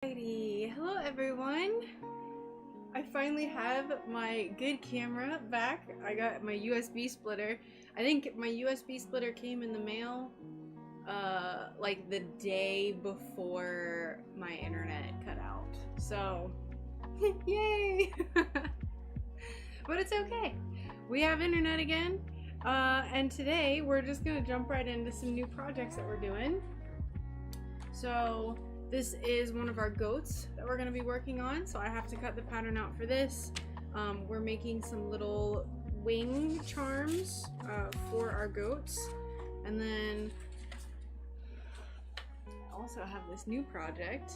Alrighty, hello everyone. I finally have my good camera back. I got my USB splitter. I think my USB splitter came in the mail like the day before my internet cut out. So, yay! But it's okay. We have internet again. And today we're just gonna jump right into some new projects that we're doing. So, this is one of our goats that we're going to be working on, so I have to cut the pattern out for this. We're making some little wing charms for our goats, and then I also have this new project,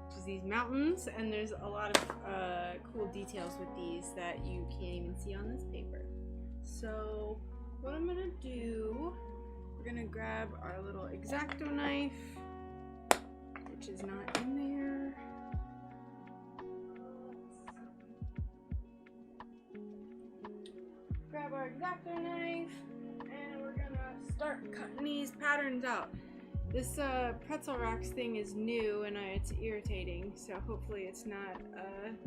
which is these mountains, and there's a lot of cool details with these that you can't even see on this paper. So what I'm going to do, we're going to grab our little X-Acto knife, which is not in there. Grab our X-Acto knife, and we're gonna start cutting these patterns out. This pretzel rocks thing is new and it's irritating, so hopefully it's not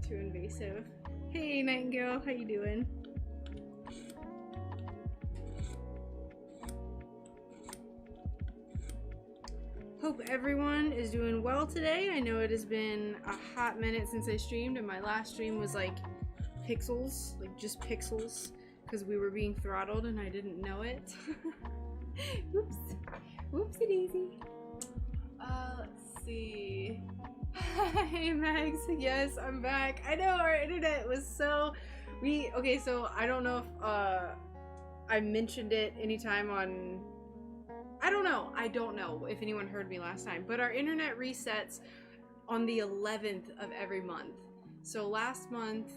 too invasive. Hey Nightingale, how you doing? Hope everyone is doing well today. I know it has been a hot minute since I streamed, and my last stream was like pixels, like just pixels, because we were being throttled and I didn't know it. Oops. Whoopsie daisy. Let's see. Hey Max, yes, I'm back. I know our internet was so... Okay, so I don't know if I mentioned it anytime on... I don't know if anyone heard me last time, but our internet resets on the 11th of every month. So last month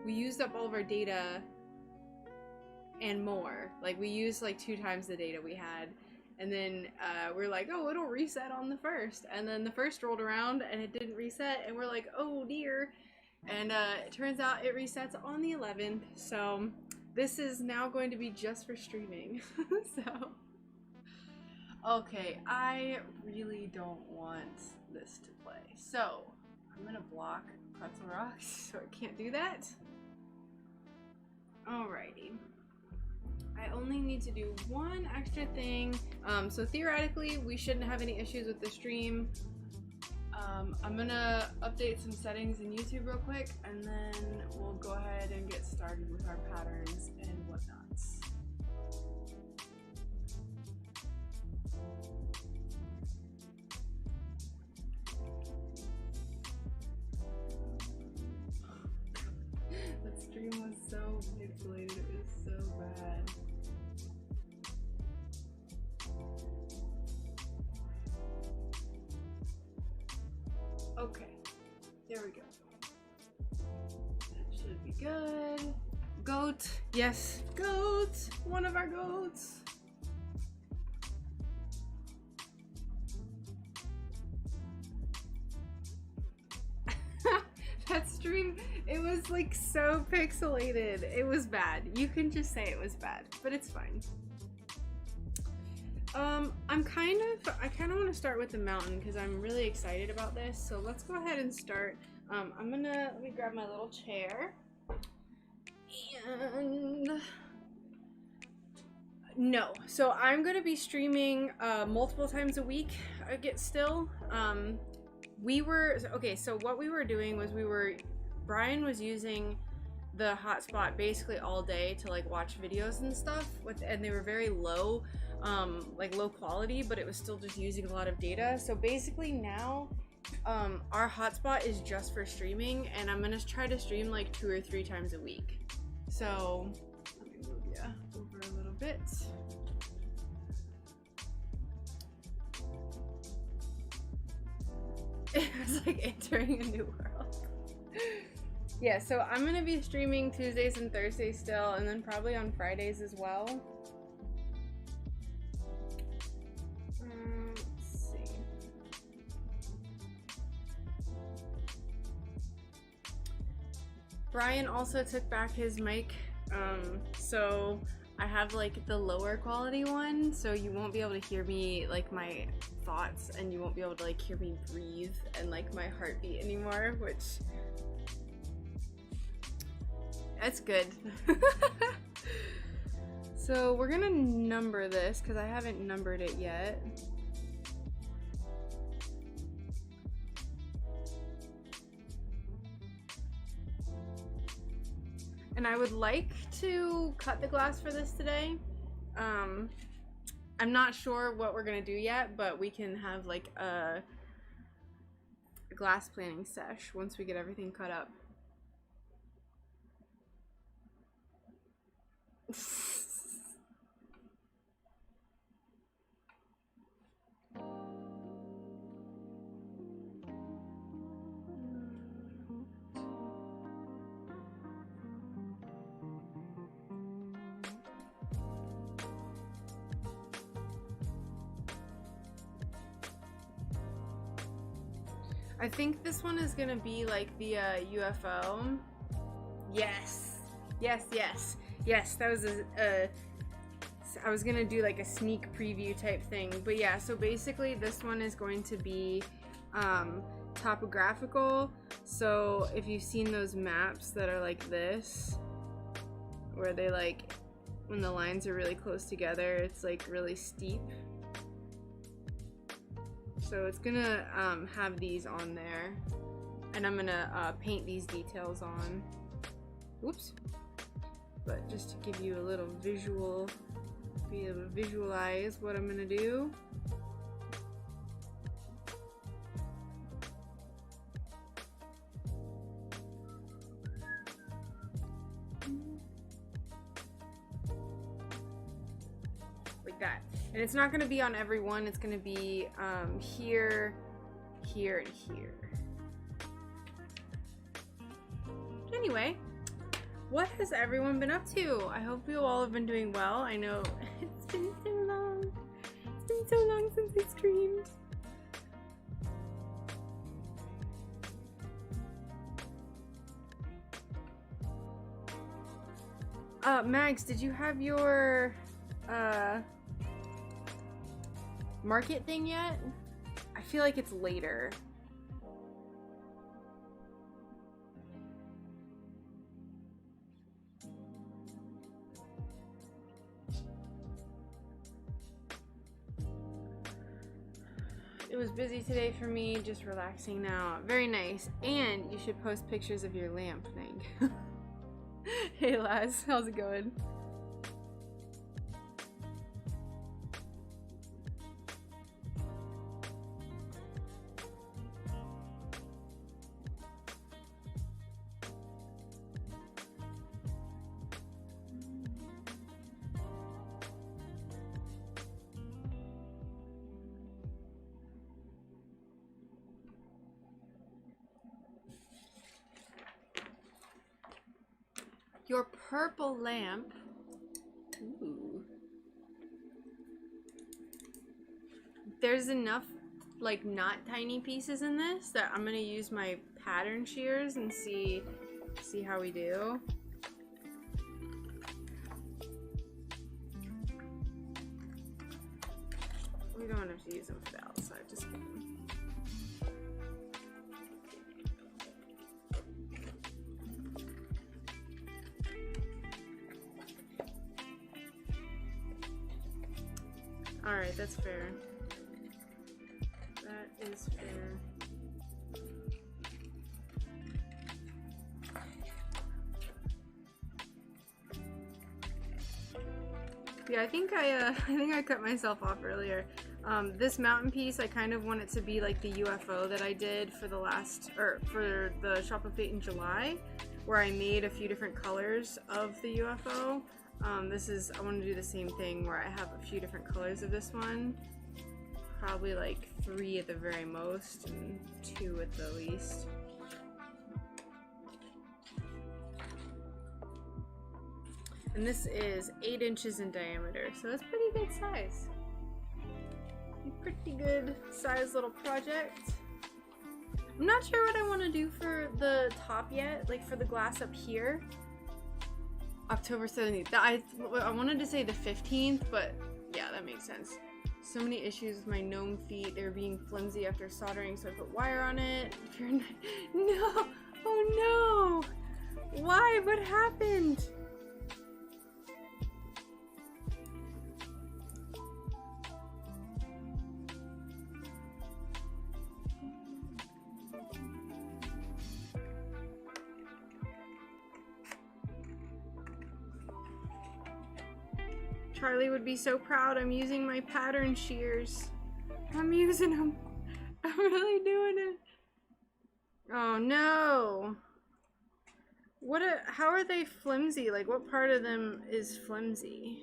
we used up all of our data and more. Like we used like 2 times the data we had, and then we're like, oh, it'll reset on the 1st, and then the 1st rolled around and it didn't reset, and we're like, oh dear. And it turns out it resets on the 11th, so this is now going to be just for streaming. So okay, I really don't want this to play, so I'm gonna block pretzel rocks so I can't do that. Alrighty, I only need to do one extra thing, so theoretically we shouldn't have any issues with the stream. I'm gonna update some settings in YouTube real quick, and then we'll go ahead and get started with our patterns and whatnots. Stream was so pixelated, it was so bad. Okay, there we go. That should be good. Goat, yes, goat, one of our goats. That stream, it was like so pixelated. It was bad. You can just say it was bad, but it's fine. I kind of want to start with the mountain because I'm really excited about this. So let's go ahead and start. Let me grab my little chair. And no, so I'm going to be streaming multiple times a week. So what we were doing was Brian was using the hotspot basically all day to like watch videos and stuff, and they were very low, like low quality, but it was still just using a lot of data. So basically now our hotspot is just for streaming, and I'm gonna try to stream like 2 or 3 times a week. So let me move you over a little bit. It was like entering a new world. Yeah, so I'm gonna be streaming Tuesdays and Thursdays still, and then probably on Fridays as well. Let's see. Brian also took back his mic, so I have like the lower quality one, so you won't be able to hear me like my thoughts and you won't be able to like hear me breathe and like my heartbeat anymore, which that's good. So we're gonna number this because I haven't numbered it yet. And I would like to cut the glass for this today. I'm not sure what we're gonna do yet, but we can have like a glass planning sesh once we get everything cut up. I think this one is gonna be like the UFO. Yes, yes, yes, yes. That was I was gonna do like a sneak preview type thing, but yeah. So basically, this one is going to be topographical. So if you've seen those maps that are like this, where they like when the lines are really close together, it's like really steep. So it's gonna have these on there, and I'm gonna paint these details on. Oops. But just to give you a little visual, be able to visualize what I'm gonna do. Like that. And it's not going to be on every one, it's going to be here, here, and here. Anyway, what has everyone been up to? I hope you all have been doing well. I know it's been so long. It's been so long since I streamed. Mags, did you have your market thing yet? I feel like it's later. It was busy today for me, just relaxing now. Very nice. And you should post pictures of your lamp thing. Hey Laz, how's it going? Your purple lamp. Ooh. There's enough like not tiny pieces in this that I'm gonna use my pattern shears and see how we do. We don't have to use them for the outside, just kidding. Alright, that's fair. That is fair. Yeah, I think I cut myself off earlier. This mountain piece, I kind of want it to be like the UFO that I did for the for the Shop of Fate in July, where I made a few different colors of the UFO. I want to do the same thing where I have a few different colors of this one. Probably like 3 at the very most and 2 at the least. And this is 8 inches in diameter, so that's pretty good size. Pretty good size little project. I'm not sure what I want to do for the top yet, like for the glass up here. October 17th. I wanted to say the 15th, but yeah, that makes sense. So many issues with my gnome feet. They were being flimsy after soldering, so I put wire on it. If you're not... No! Oh no! Why? What happened? Charlie would be so proud. I'm using my pattern shears. I'm using them. I'm really doing it. Oh no. How are they flimsy? Like, what part of them is flimsy?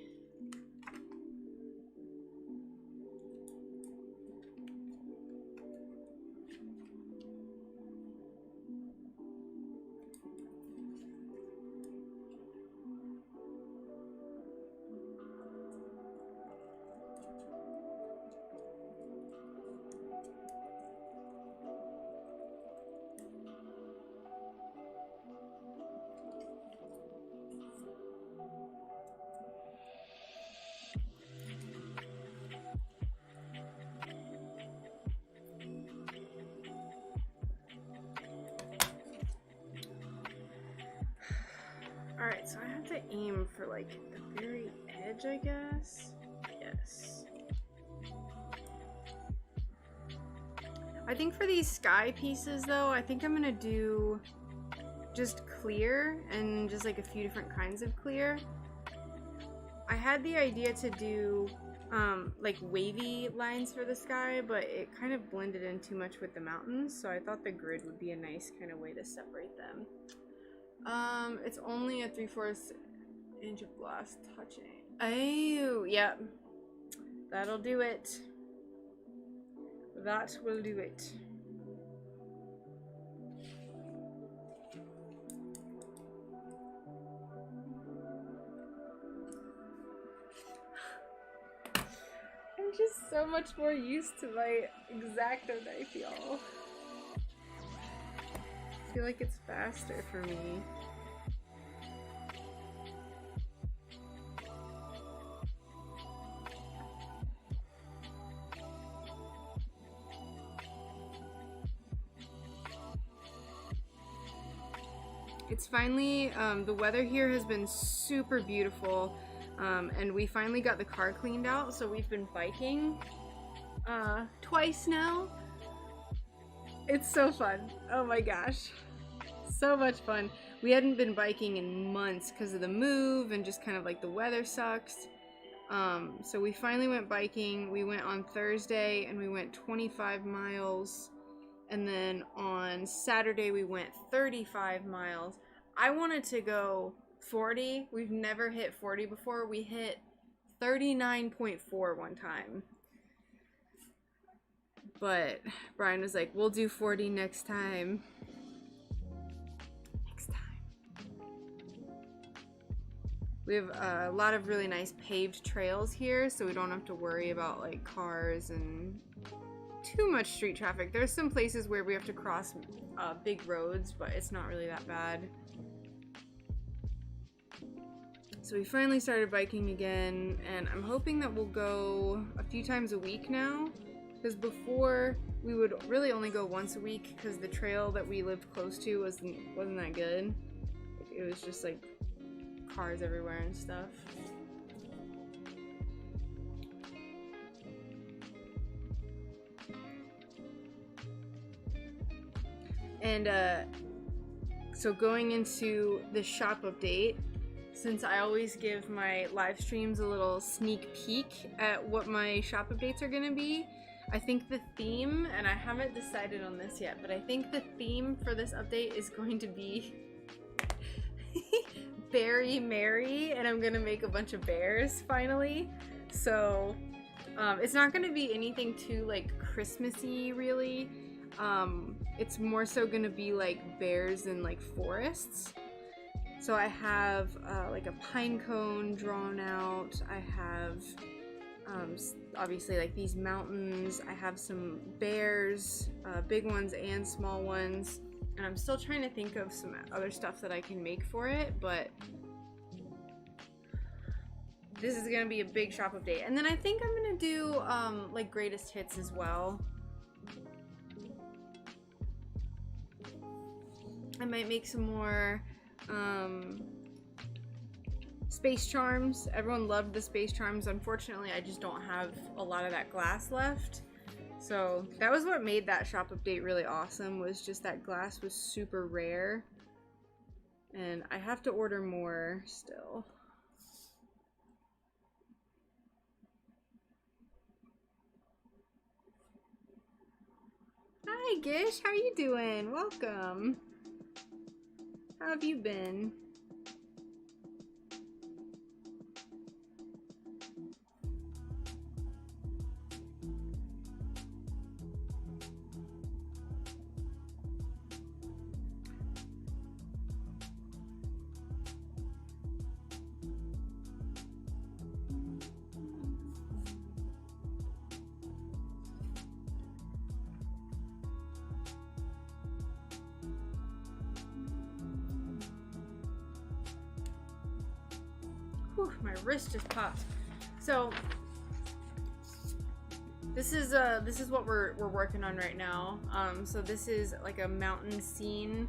Alright, so I have to aim for like the very edge, I guess. Yes. I think for these sky pieces though, I think I'm gonna do just clear and just like a few different kinds of clear. I had the idea to do like wavy lines for the sky, but it kind of blended in too much with the mountains, so I thought the grid would be a nice kind of way to separate them. It's only a 3/4 inch of glass touching. Oh, yep. That'll do it. That will do it. I'm just so much more used to my X-Acto knife, y'all. I feel like it's faster for me. It's finally, the weather here has been super beautiful, and we finally got the car cleaned out, so we've been biking twice now. It's so fun. Oh my gosh. So much fun. We hadn't been biking in months because of the move and just kind of like the weather sucks. So we finally went biking. We went on Thursday and we went 25 miles. And then on Saturday we went 35 miles. I wanted to go 40. We've never hit 40 before. We hit 39.4 one time. But Brian was like, we'll do 40 next time. Next time. We have a lot of really nice paved trails here, so we don't have to worry about like cars and too much street traffic. There's some places where we have to cross big roads, but it's not really that bad. So we finally started biking again, and I'm hoping that we'll go a few times a week now, because before we would really only go once a week because the trail that we lived close to wasn't that good. It was just like cars everywhere and stuff. And so going into the shop update, since I always give my live streams a little sneak peek at what my shop updates are gonna be, I think the theme, and I haven't decided on this yet, but I think the theme for this update is going to be Berry Merry, and I'm gonna make a bunch of bears finally. So it's not gonna be anything too like Christmassy really. It's more so gonna be like bears in like forests. So I have like a pine cone drawn out. I have obviously like these mountains. I have some bears, big ones and small ones. And I'm still trying to think of some other stuff that I can make for it, but this is gonna be a big shop update. And then I think I'm gonna do like greatest hits as well. I might make some more space charms. Everyone loved the space charms. Unfortunately, I just don't have a lot of that glass left. So that was what made that shop update really awesome, was just that glass was super rare. And I have to order more still. Hi Gish, how you doing? Welcome. How have you been? Whew, my wrist just popped. So this is what we're working on right now. So this is like a mountain scene.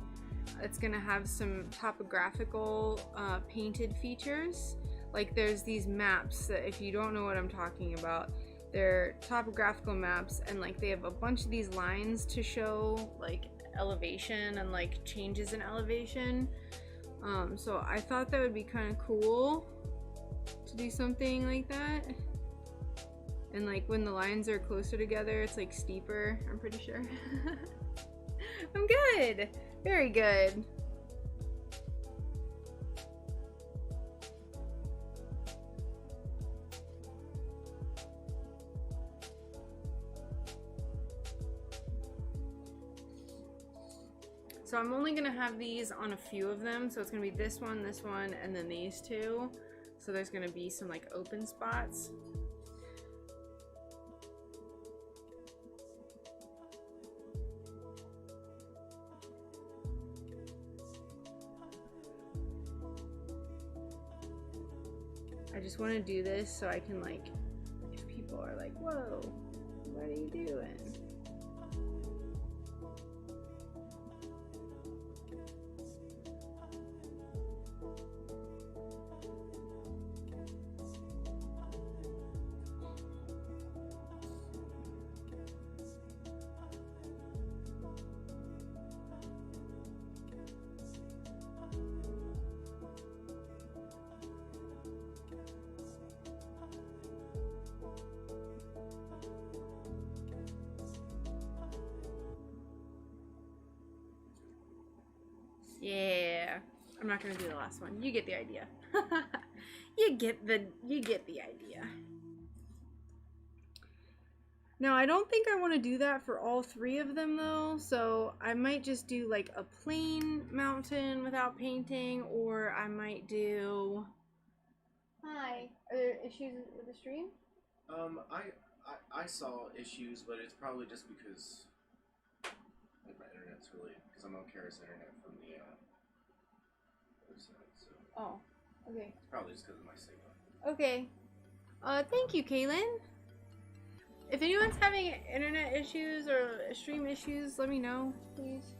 It's gonna have some topographical painted features. Like there's these maps that, if you don't know what I'm talking about, they're topographical maps, and like they have a bunch of these lines to show like elevation and like changes in elevation. So I thought that would be kind of cool to do something like that. And like when the lines are closer together, it's like steeper, I'm pretty sure. I'm good. Very good. So I'm only gonna have these on a few of them. So it's gonna be this one, and then these two. So there's gonna be some like open spots. I just want to do this so I can, like, if people are like, whoa, what are you doing? Yeah, I'm not gonna do the last one. You get the idea. You get the idea. Now, I don't think I want to do that for all three of them though, so I might just do like a plain mountain without painting, or I might do... Hi, are there issues with the stream? I saw issues, but it's probably just because like my internet's really, because I'm on Kara's internet from the other side, so. Oh, okay. It's probably just because of my signal. Okay. Thank you, Kaylin. If anyone's having internet issues or stream issues, let me know, please.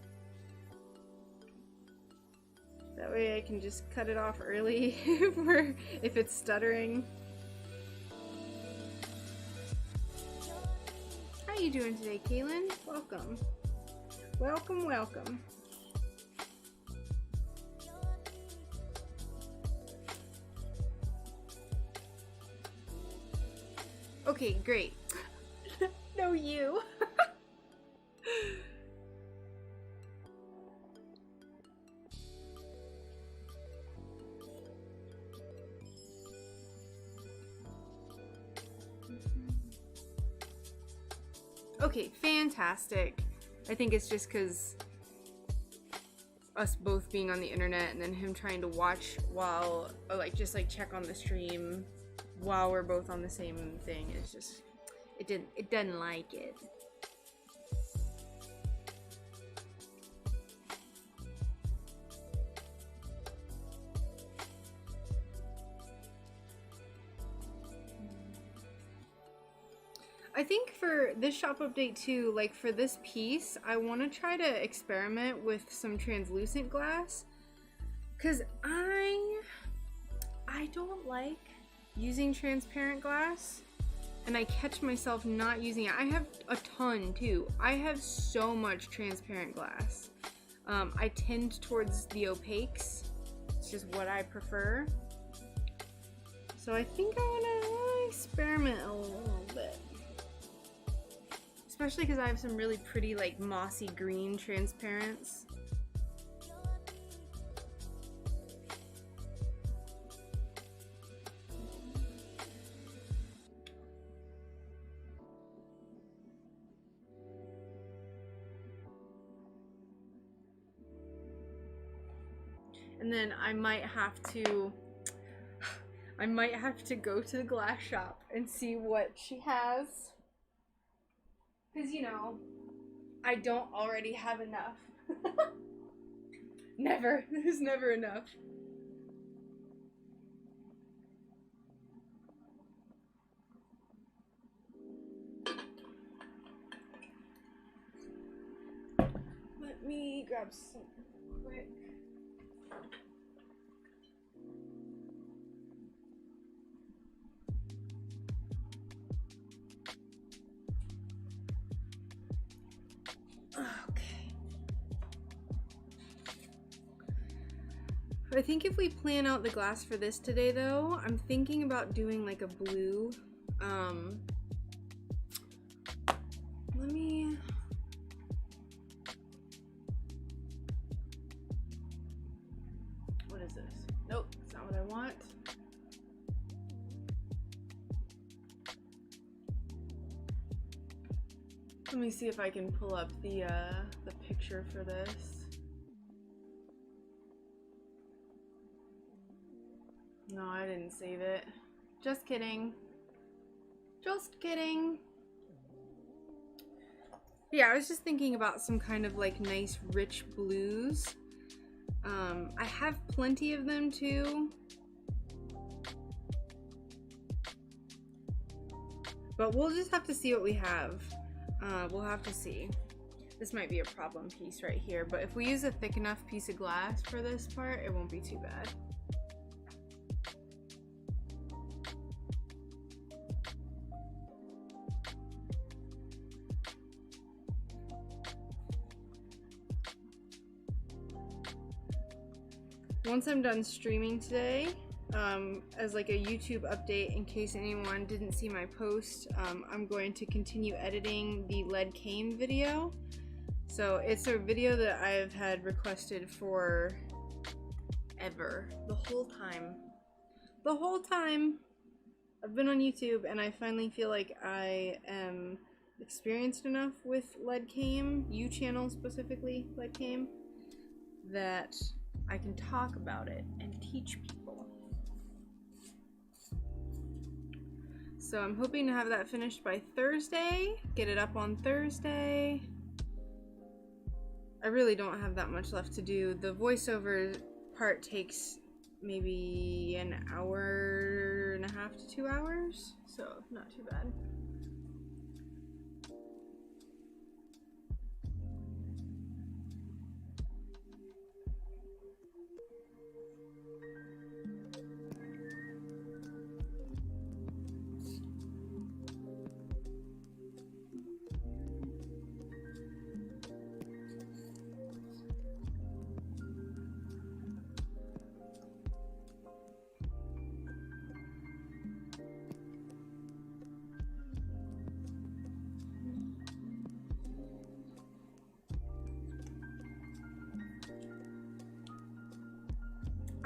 That way I can just cut it off early if it's stuttering. How you doing today, Kaylin? Welcome. Welcome, welcome. Okay, great. No, you. Okay, fantastic. I think it's just because us both being on the internet and then him trying to watch while, or like just like check on the stream while we're both on the same thing. It's just, it doesn't like it. I think for this shop update too, like for this piece, I want to try to experiment with some translucent glass, because I don't like using transparent glass, and I catch myself not using it. I have a ton too. I have so much transparent glass. I tend towards the opaques. It's just what I prefer. So I think I want to experiment a little bit. Especially because I have some really pretty like mossy green transparents. And then I might have to go to the glass shop and see what she has. Because, you know, I don't already have enough. Never. There's never enough. Let me grab some quick. Okay. I think if we plan out the glass for this today though, I'm thinking about doing like a blue. Let me... What is this? Nope, it's not what I want. Let me see if I can pull up the picture for this. No, I didn't save it. Just kidding. Just kidding. Yeah, I was just thinking about some kind of like nice rich blues. I have plenty of them too. But we'll just have to see what we have. We'll have to see. This might be a problem piece right here, but if we use a thick enough piece of glass for this part, it won't be too bad. Once I'm done streaming today, as like a YouTube update in case anyone didn't see my post, I'm going to continue editing the lead came video. So it's a video that I've had requested for ever, the whole time I've been on YouTube, and I finally feel like I am experienced enough with lead came, channel specifically lead came, that I can talk about it and teach people. So I'm hoping to have that finished by Thursday, get it up on Thursday. I really don't have that much left to do. The voiceover part takes maybe an hour and a half to 2 hours, so not too bad.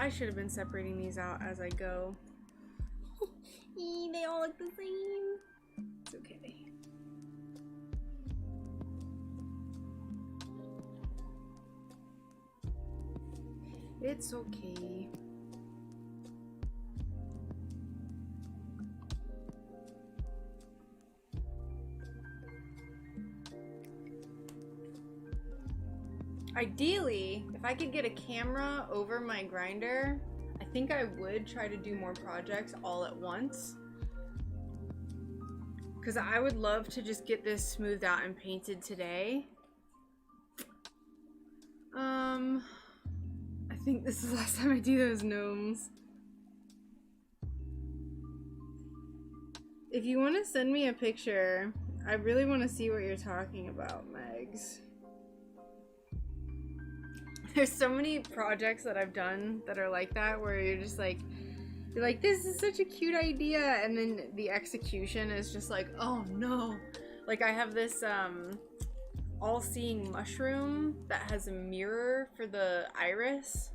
I should have been separating these out as I go. They all look the same. It's okay. It's okay. Ideally, if I could get a camera over my grinder, I think I would try to do more projects all at once. Because I would love to just get this smoothed out and painted today. I think this is the last time I do those gnomes. If you want to send me a picture, I really want to see what you're talking about, Megs. There's so many projects that I've done that are like that, where you're just like, this is such a cute idea, and then the execution is just like, oh no. Like I have this all-seeing mushroom that has a mirror for the iris.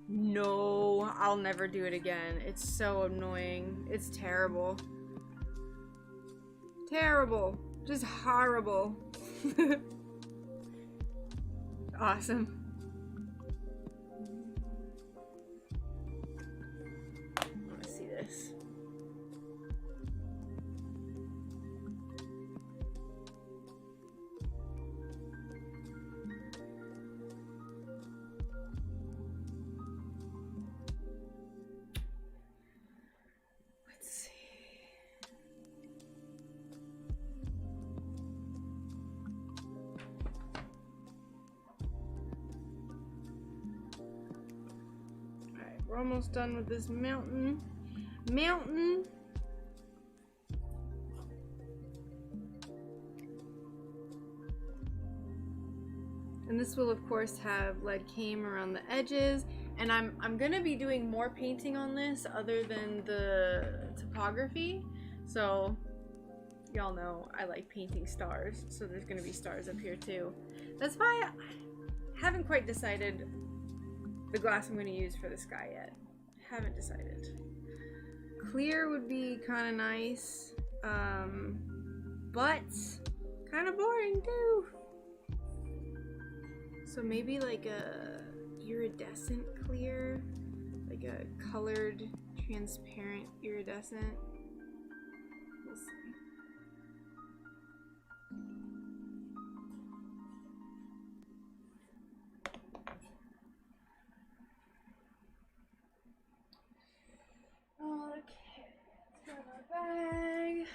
No, I'll never do it again. It's so annoying. It's terrible. Terrible. Just horrible. Awesome. Let's see this. Let's see. We're almost done with this mountain. And this will of course have lead came around the edges. And I'm gonna be doing more painting on this other than the topography. So y'all know I like painting stars. So there's gonna be stars up here too. That's why I haven't quite decided the glass I'm going to use for the sky yet. Haven't decided. Clear would be kind of nice, but kind of boring too. So maybe like a iridescent clear, like a colored, transparent iridescent. We'll see. Okay, let's grab our bag.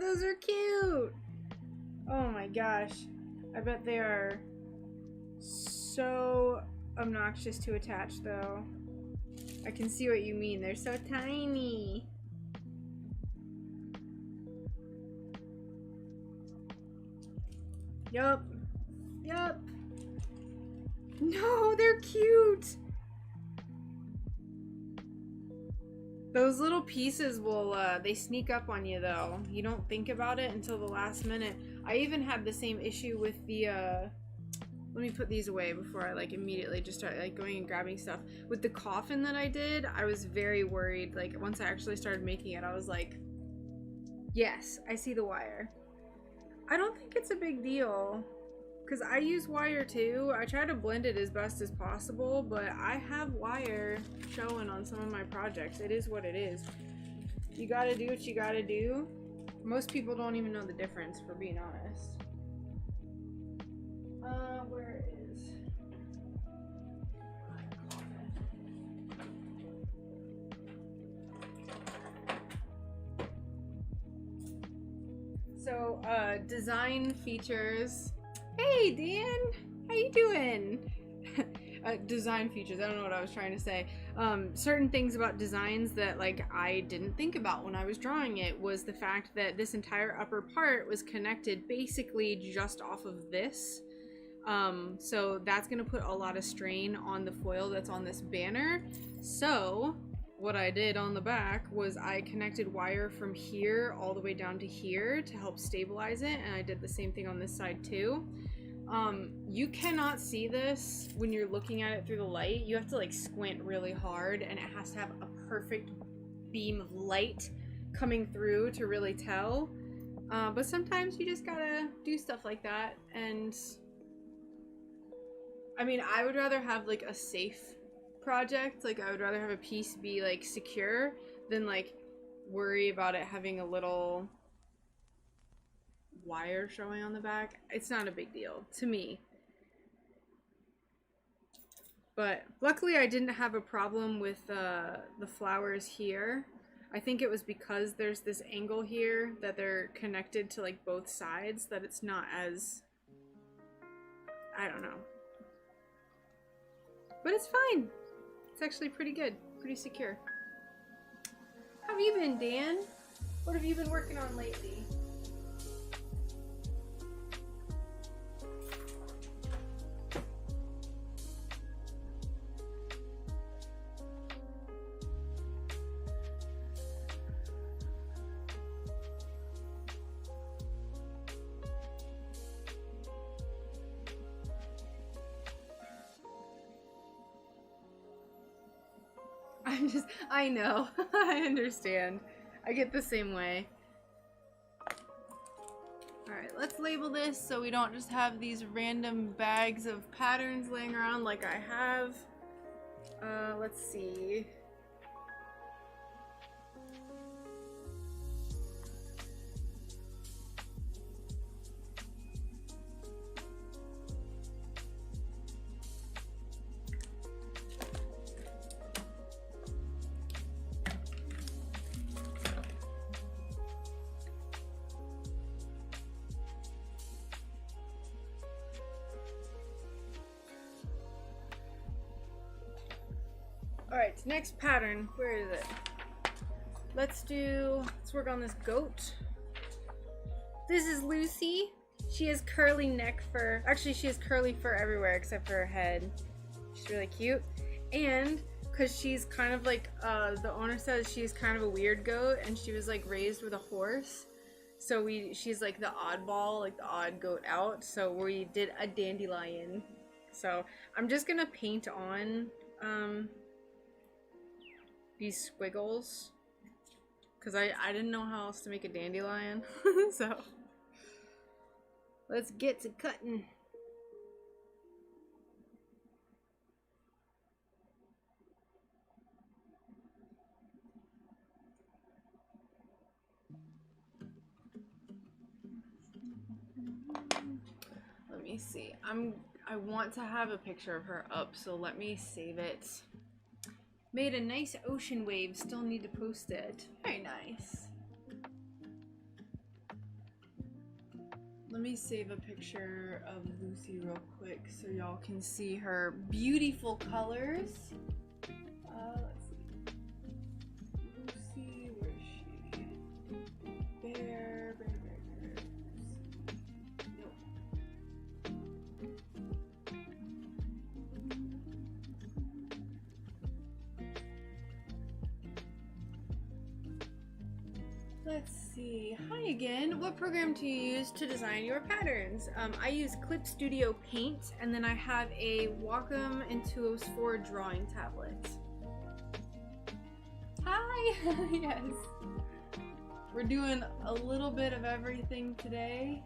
Those are cute! Oh my gosh. I bet they are so obnoxious to attach though. I can see what you mean. They're so tiny. Yup. Yup. No, they're cute. Those little pieces will, they sneak up on you though. You don't think about it until the last minute. I even had the same issue with the, let me put these away before I like immediately just start like going and grabbing stuff. With the coffin that I did, I was very worried. Like once I actually started making it, I was like, yes, I see the wire. I don't think it's a big deal, because I use wire too. I try to blend it as best as possible, but I have wire showing on some of my projects. It is what it is. You gotta do what you gotta do. Most people don't even know the difference, for being honest. Where is... So, design features. Hey, Dan! How you doing? Design features. I don't know what I was trying to say. Certain things about designs that, like, I didn't think about when I was drawing it was the fact that this entire upper part was connected basically just off of this. So that's going to put a lot of strain on the foil that's on this banner. So what I did on the back was I connected wire from here all the way down to here to help stabilize it, and I did the same thing on this side too. You cannot see this when you're looking at it through the light. You have to like squint really hard, and it has to have a perfect beam of light coming through to really tell. But sometimes you just gotta do stuff like that, and I mean, I would rather have like a safe project. Like I would rather have a piece be like secure than like worry about it having a little wire showing on the back. It's not a big deal to me. But luckily I didn't have a problem with the flowers here. I think it was because there's this angle here that they're connected to like both sides that it's not as, I don't know. But it's fine. It's actually pretty good, pretty secure. How have you been, Dan? What have you been working on lately? I know, I understand. I get the same way. Alright, let's label this so we don't just have these random bags of patterns laying around like I have. Let's see. Alright, next pattern. Where is it? Let's work on this goat. This is Lucy. She has curly neck fur. Actually, she has curly fur everywhere except for her head. She's really cute. And because she's kind of like, the owner says she's kind of a weird goat and she was like raised with a horse. So she's like the oddball, like the odd goat out. So we did a dandelion. So I'm just gonna paint on, these squiggles because I didn't know how else to make a dandelion. So let's get to cutting. Let me see. I want to have a picture of her up, so let me save it. Made a nice ocean wave, still need to post it. Very nice. Let me save a picture of Lucy real quick so y'all can see her beautiful colors. Let's see. Lucy, where is she? Bear. Let's see. Hi again. What program do you use to design your patterns? I use Clip Studio Paint, and then I have a Wacom Intuos 4 drawing tablet. Hi! Yes. We're doing a little bit of everything today.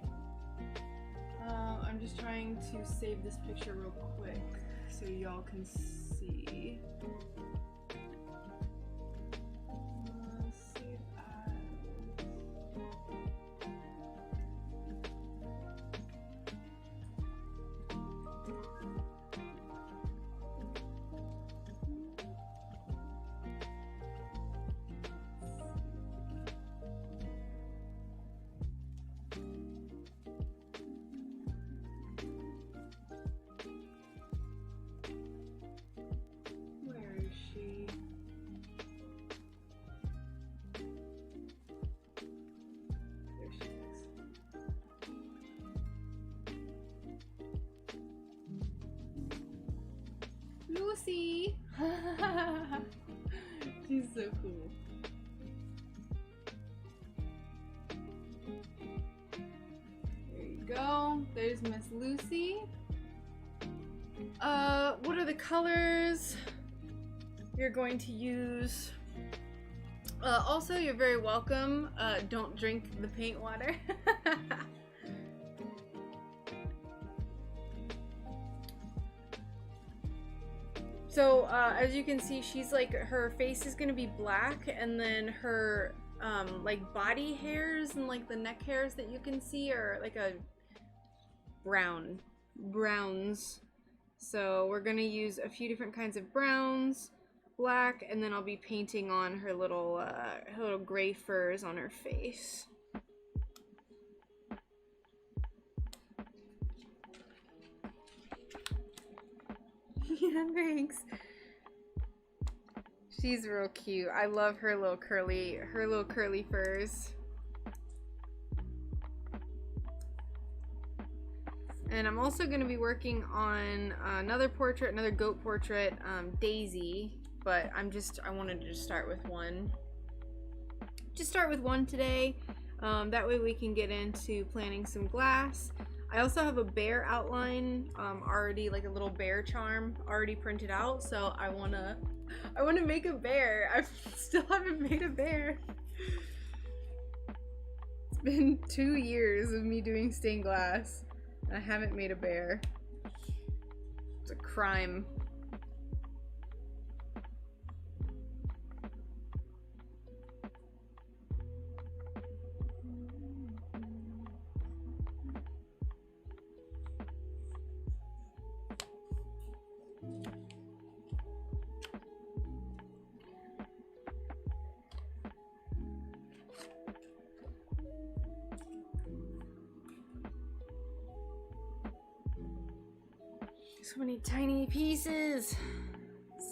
I'm just trying to save this picture real quick so y'all can see. Lucy! She's so cool. There you go. There's Miss Lucy. What are the colors you're going to use? Also, you're very welcome. Don't drink the paint water. So, as you can see, she's like, her face is gonna be black, and then her, like, body hairs and, like, the neck hairs that you can see are, like, a browns. So we're gonna use a few different kinds of browns, black, and then I'll be painting on her little gray furs on her face. Yeah, thanks. She's real cute. I love her little curly furs. And I'm also going to be working on another goat portrait, Daisy, but I wanted to just start with one. Just start with one today. That way we can get into planning some glass. I also have a bear outline already, like a little bear charm already printed out, so I wanna make a bear. I still haven't made a bear. It's been 2 years of me doing stained glass. I haven't made a bear. It's a crime. So many tiny pieces.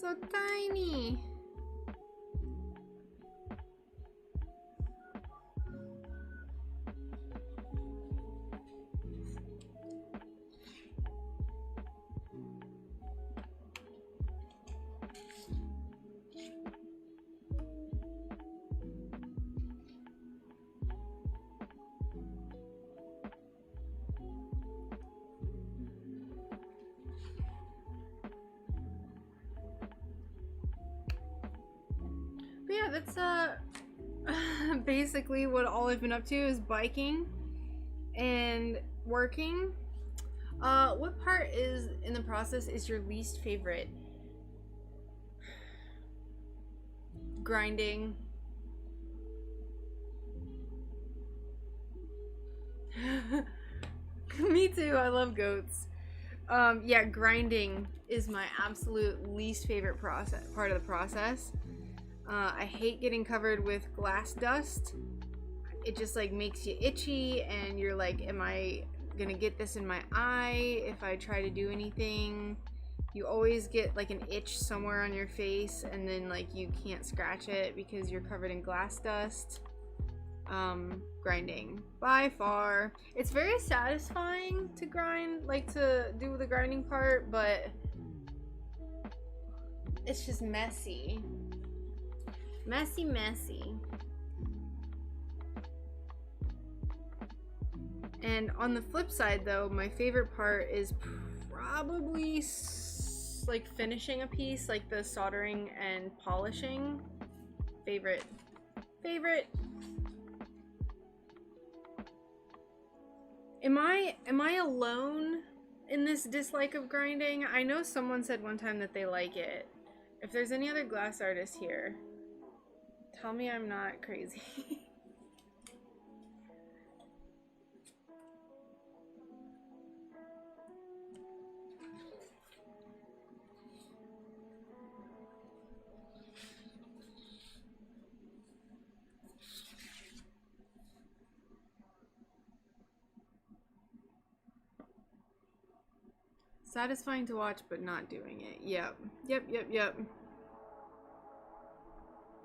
So tiny. But yeah, that's basically what all I've been up to is biking and working. What part is in the process is your least favorite? Grinding. Me too, I love goats. Yeah, grinding is my absolute least favorite part of the process. I hate getting covered with glass dust. It just like makes you itchy and you're like, am I gonna get this in my eye if I try to do anything? You always get like an itch somewhere on your face and then like you can't scratch it because you're covered in glass dust. Grinding by far. It's very satisfying to grind, like to do the grinding part, but it's just messy. Messy. And on the flip side though, my favorite part is probably like finishing a piece, like the soldering and polishing. Favorite. Am I alone in this dislike of grinding? I know someone said one time that they like it. If there's any other glass artists here, tell me I'm not crazy. Satisfying to watch, but not doing it. Yep.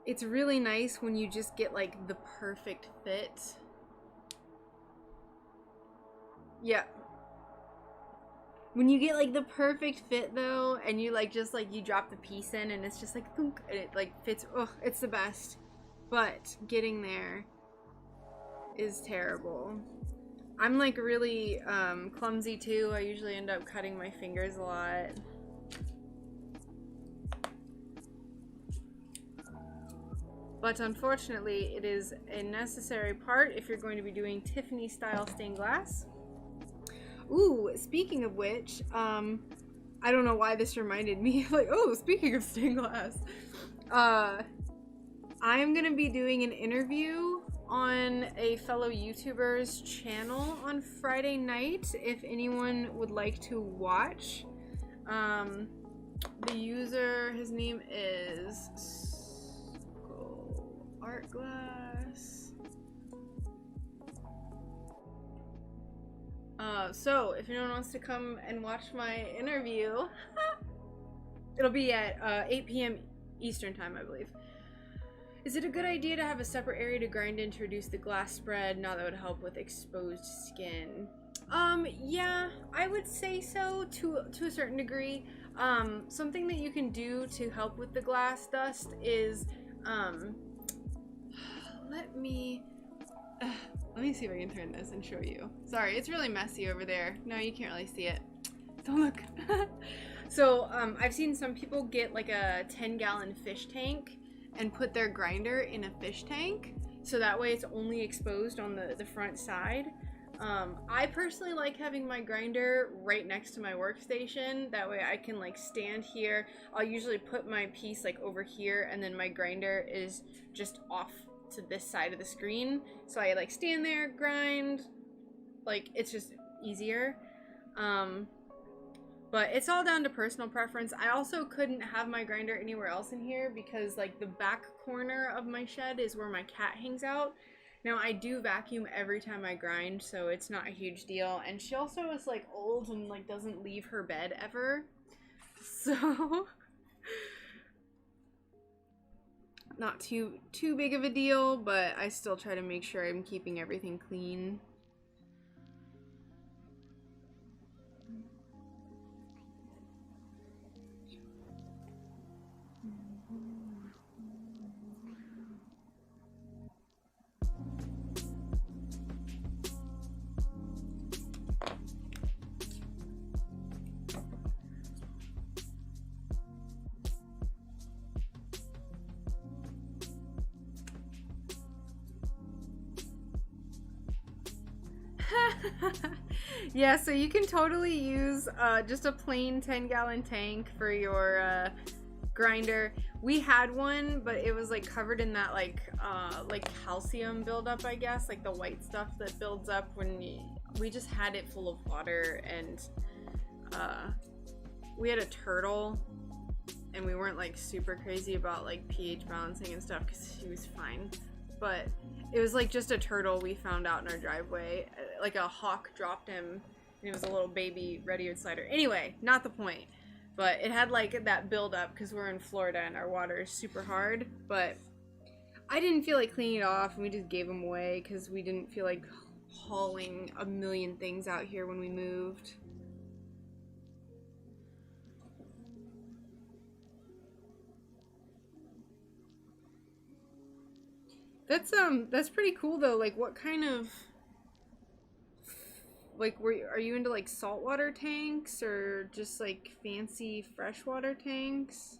It's really nice when you just get like the perfect fit. Yeah. When you get like the perfect fit though, and you like just like you drop the piece in and it's just like thunk, and it like fits. Oh, it's the best. But getting there is terrible. I'm like really clumsy too. I usually end up cutting my fingers a lot. But unfortunately, it is a necessary part if you're going to be doing Tiffany style stained glass. Ooh, speaking of which, I don't know why this reminded me, like, oh, speaking of stained glass, I'm gonna be doing an interview on a fellow YouTuber's channel on Friday night, if anyone would like to watch. The user, his name is Art Glass. So if anyone wants to come and watch my interview, it'll be at 8 p.m. Eastern time, I believe. Is it a good idea to have a separate area to grind in to reduce the glass spread? Now that would help with exposed skin. Yeah, I would say so to a certain degree. Something that you can do to help with the glass dust is, let me see if I can turn this and show you. Sorry, it's really messy over there. No, you can't really see it. Don't look. So, I've seen some people get like a 10-gallon fish tank and put their grinder in a fish tank, so that way it's only exposed on the front side. I personally like having my grinder right next to my workstation. That way I can like stand here. I'll usually put my piece like over here, and then my grinder is just off to this side of the screen. So I like stand there, grind, like it's just easier. But it's all down to personal preference. I also couldn't have my grinder anywhere else in here because like the back corner of my shed is where my cat hangs out. Now I do vacuum every time I grind, so it's not a huge deal. And she also is like old and like doesn't leave her bed ever. So not too big of a deal, but I still try to make sure I'm keeping everything clean. Yeah, so you can totally use just a plain 10-gallon tank for your grinder. We had one, but it was like covered in that like calcium buildup, I guess, like the white stuff that builds up when we just had it full of water. And we had a turtle, and we weren't like super crazy about like pH balancing and stuff because he was fine. But it was like just a turtle we found out in our driveway. Like a hawk dropped him, and it was a little baby red-eared slider. Anyway, not the point. But it had like that buildup because we're in Florida and our water is super hard. But I didn't feel like cleaning it off, and we just gave them away because we didn't feel like hauling a million things out here when we moved. That's pretty cool though. Like, what kind of, like, are you into like saltwater tanks or just like fancy freshwater tanks?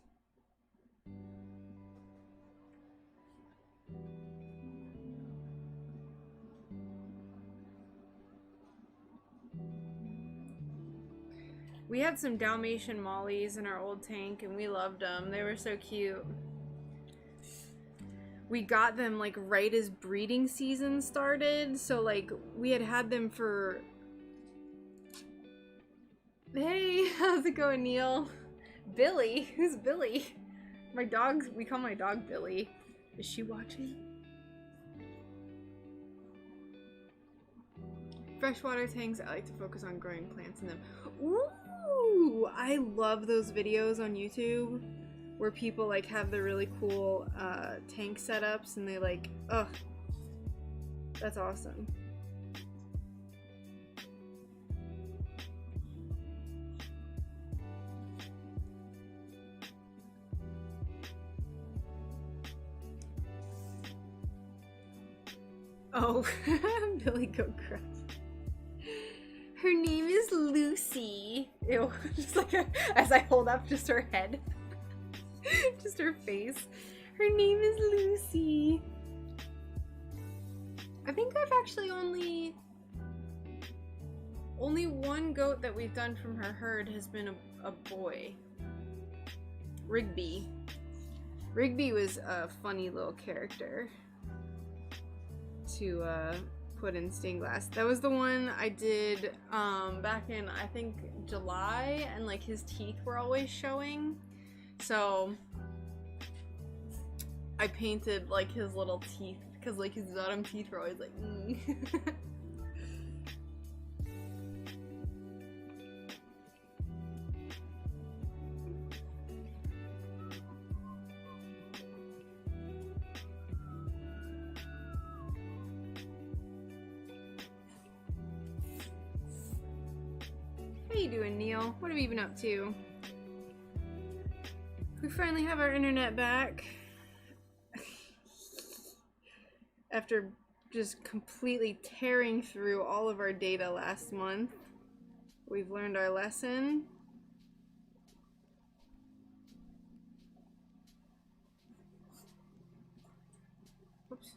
We had some Dalmatian Mollies in our old tank, and we loved them. They were so cute. We got them like right as breeding season started, so like we had them for... Hey, how's it going, Neil? Billy? Who's Billy? My dog, we call my dog Billy. Is she watching? Freshwater tanks, I like to focus on growing plants in them. Ooh, I love those videos on YouTube where people like have the really cool tank setups, and they like, oh, that's awesome. Oh, Billy Goat Crust. Her name is Lucy. Ew, just like as I hold up just her head. Just her face. Her name is Lucy. I think I've actually only one goat that we've done from her herd has been a boy. Rigby. Rigby was a funny little character to put in stained glass. That was the one I did back in, I think, July, and like his teeth were always showing. So I painted like his little teeth because like his bottom teeth were always like How you doing, Neil? What have you been up to? We finally have our internet back. After just completely tearing through all of our data last month, we've learned our lesson. Oops.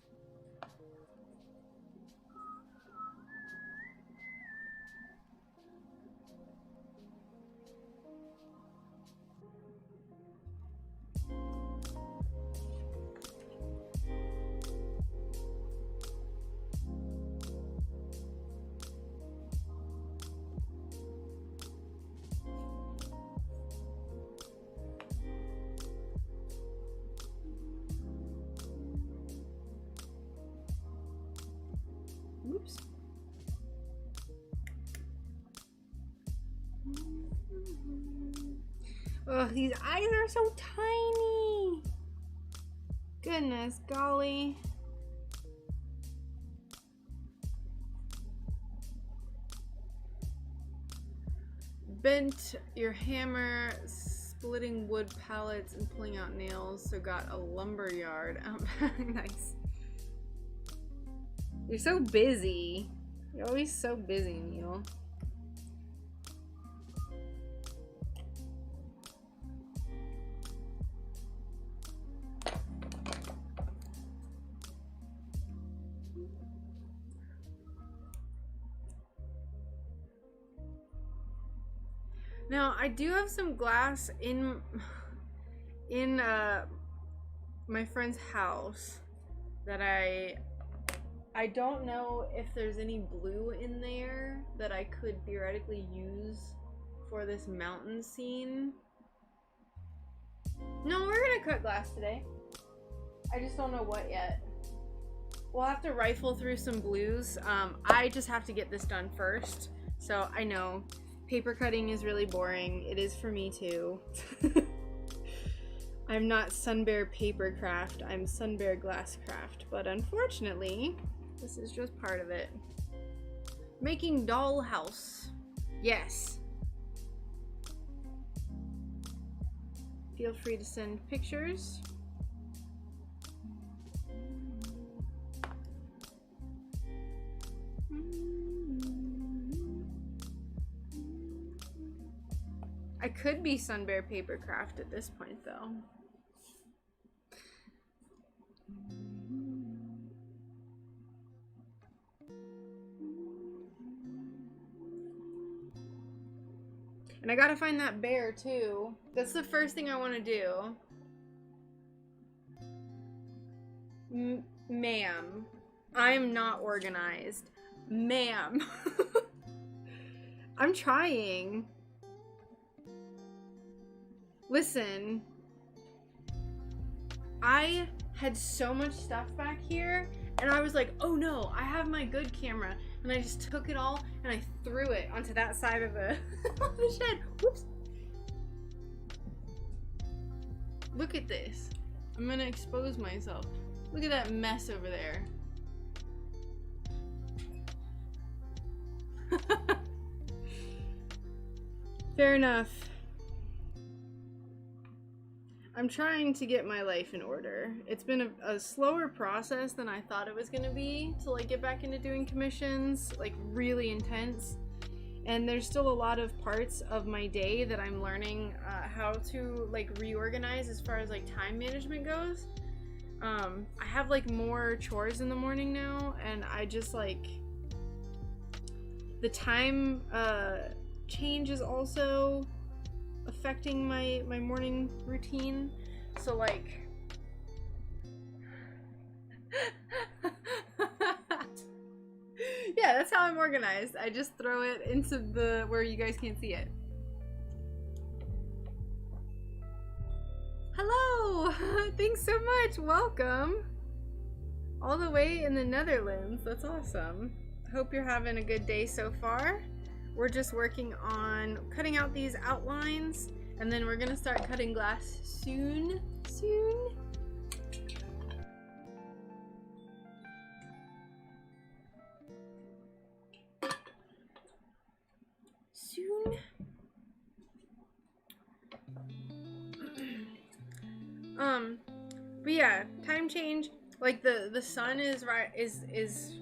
Oops. Oh, these eyes are so tiny. Goodness golly. Bent your hammer, splitting wood pallets and pulling out nails, so got a lumber yard out back. Nice. You're so busy. You're always so busy, Neil. Now, I do have some glass in my friend's house that I don't know if there's any blue in there that I could theoretically use for this mountain scene. No, we're gonna cut glass today. I just don't know what yet. We'll have to rifle through some blues. I just have to get this done first. So I know paper cutting is really boring. It is for me too. I'm not SunBearPaperCraft, I'm SunBearGlassCraft, but unfortunately, this is just part of it. Making dollhouse. Yes. Feel free to send pictures. I could be SunBearPaperCraft at this point, though. And I gotta find that bear, too. That's the first thing I want to do. Ma'am, I'm not organized. Ma'am. I'm trying. Listen, I had so much stuff back here, and I was like, oh no, I have my good camera, and I just took it all and I threw it onto that side of the, the shed. Whoops. Look at this. I'm gonna expose myself. Look at that mess over there. Fair enough. I'm trying to get my life in order. It's been a slower process than I thought it was gonna be to like get back into doing commissions, like really intense. And there's still a lot of parts of my day that I'm learning how to like reorganize as far as like time management goes. I have like more chores in the morning now, and I just like the time change is also affecting my morning routine. So like That's how I'm organized. I just throw it into the where you guys can't see it. Hello! Thanks so much. Welcome. All the way in the Netherlands. That's awesome. Hope you're having a good day so far. We're just working on cutting out these outlines, and then we're gonna start cutting glass soon. Soon. But yeah, time change. Like the sun is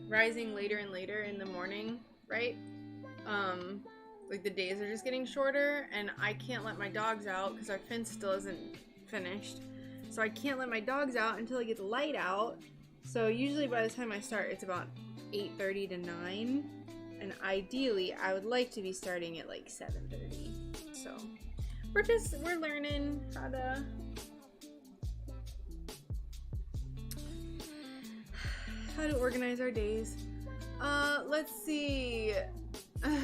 rising later and later in the morning, right? Like the days are just getting shorter, and I can't let my dogs out because our fence still isn't finished. So I can't let my dogs out until it gets light out. So usually by the time I start, it's about 8:30 to 9, and ideally I would like to be starting at like 7:30. So we're learning how to organize our days. Let's see.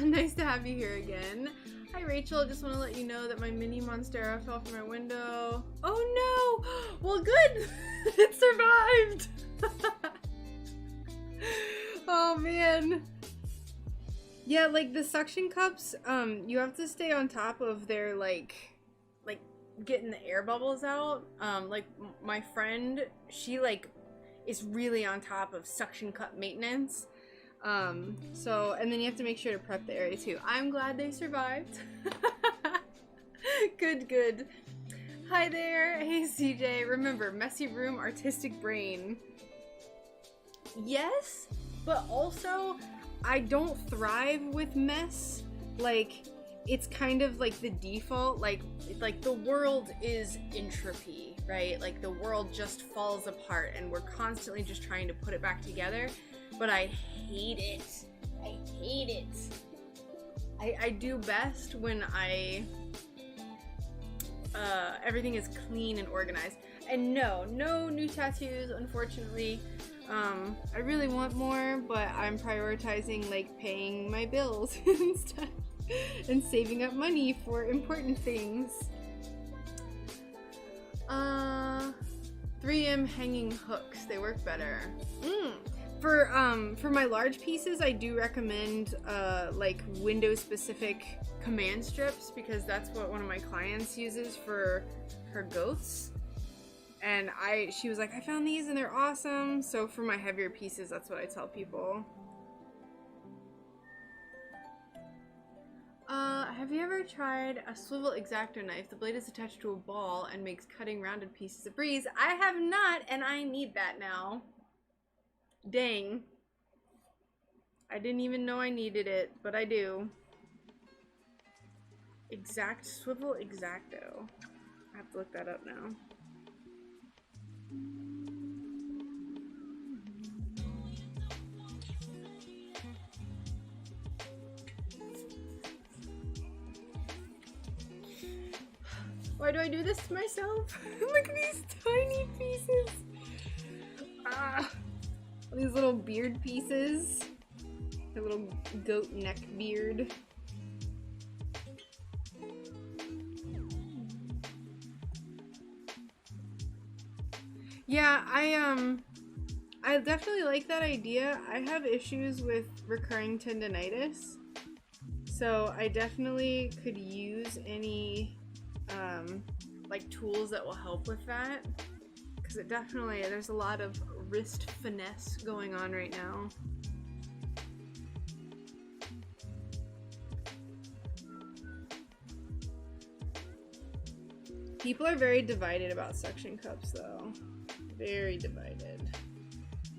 Nice to have you here again. Hi Rachel, just want to let you know that my mini monstera fell from my window. Oh no! Well, good! It survived! Oh man. Yeah, like the suction cups, you have to stay on top of their like getting the air bubbles out. Like my friend, she like is really on top of suction cup maintenance. So, and then you have to make sure to prep the area too. I'm glad they survived. Good. Hi there. Hey CJ. Remember, messy room, artistic brain. Yes, but also I don't thrive with mess. Like, it's kind of like the default, like the world is entropy, right? Like the world just falls apart and we're constantly just trying to put it back together. But I hate it. I hate it. I do best when everything is clean and organized. And no new tattoos, unfortunately. I really want more, but I'm prioritizing like paying my bills instead and saving up money for important things. 3M hanging hooks, they work better. For my large pieces, I do recommend like window specific command strips, because that's what one of my clients uses for her goats. And she was like, I found these and they're awesome. So for my heavier pieces, that's what I tell people. Have you ever tried a swivel X-Acto knife? The blade is attached to a ball and makes cutting rounded pieces a breeze. I have not, and I need that now. Dang. I didn't even know I needed it, but I do. Swivel X-Acto. I have to look that up now. Why do I do this to myself? Look at these tiny pieces. These little beard pieces. The little goat neck beard. Yeah, I definitely like that idea. I have issues with recurring tendinitis, so I definitely could use any like tools that will help with that, because there's a lot of wrist finesse going on right now. People are very divided about suction cups though. Very divided.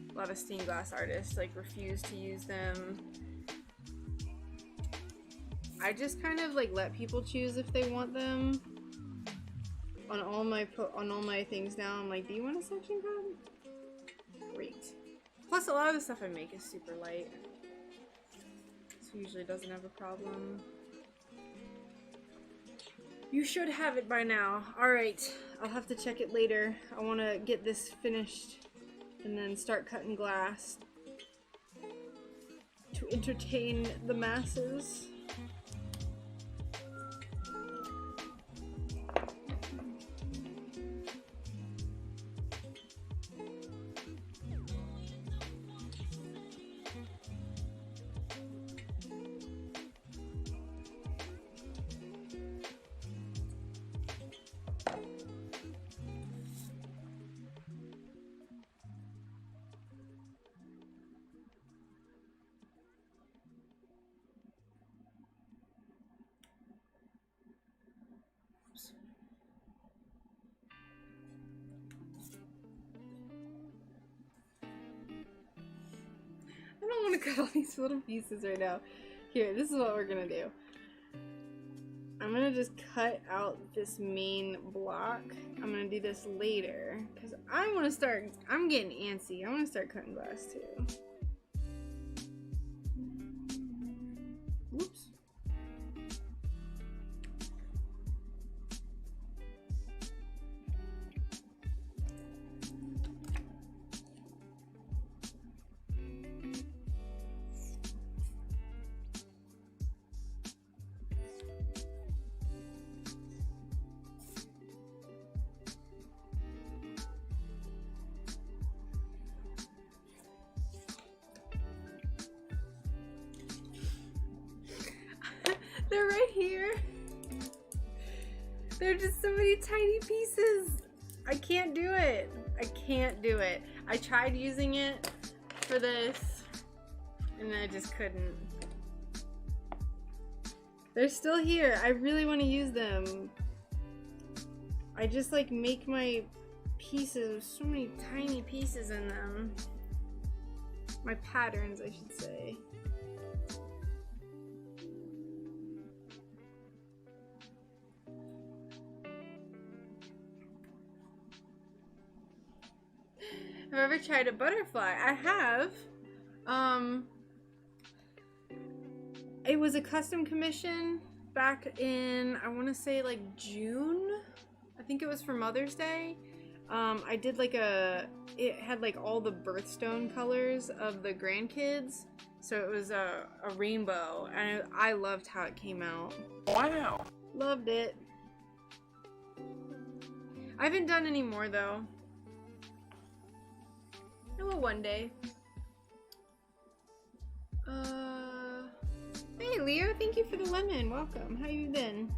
A lot of stained glass artists like refuse to use them. I just kind of like let people choose if they want them. On all my things now, I'm like, do you want a suction cup? Great. Plus, a lot of the stuff I make is super light, so usually doesn't have a problem. You should have it by now. Alright, I'll have to check it later. I want to get this finished and then start cutting glass. to entertain the masses. I don't want to cut all these little pieces right now. Here, this is what we're gonna do. I'm gonna just cut out this main block. I'm gonna do this later because I want to start. I'm getting antsy. I want to start cutting glass too. Whoops. They're right here. They're just so many tiny pieces. I can't do it. I can't do it. I tried using it for this and I just couldn't. They're still here. I really want to use them. I just like make my pieces, so many tiny pieces in them. My patterns, I should say. Have I ever tried a butterfly? I have. It was a custom commission back in, I want to say like June. I think it was for Mother's Day. I did like it had like all the birthstone colors of the grandkids. So it was a rainbow and I loved how it came out. Wow. Loved it. I haven't done any more though. I will one day. Hey Leo, thank you for the lemon. Welcome. How you been?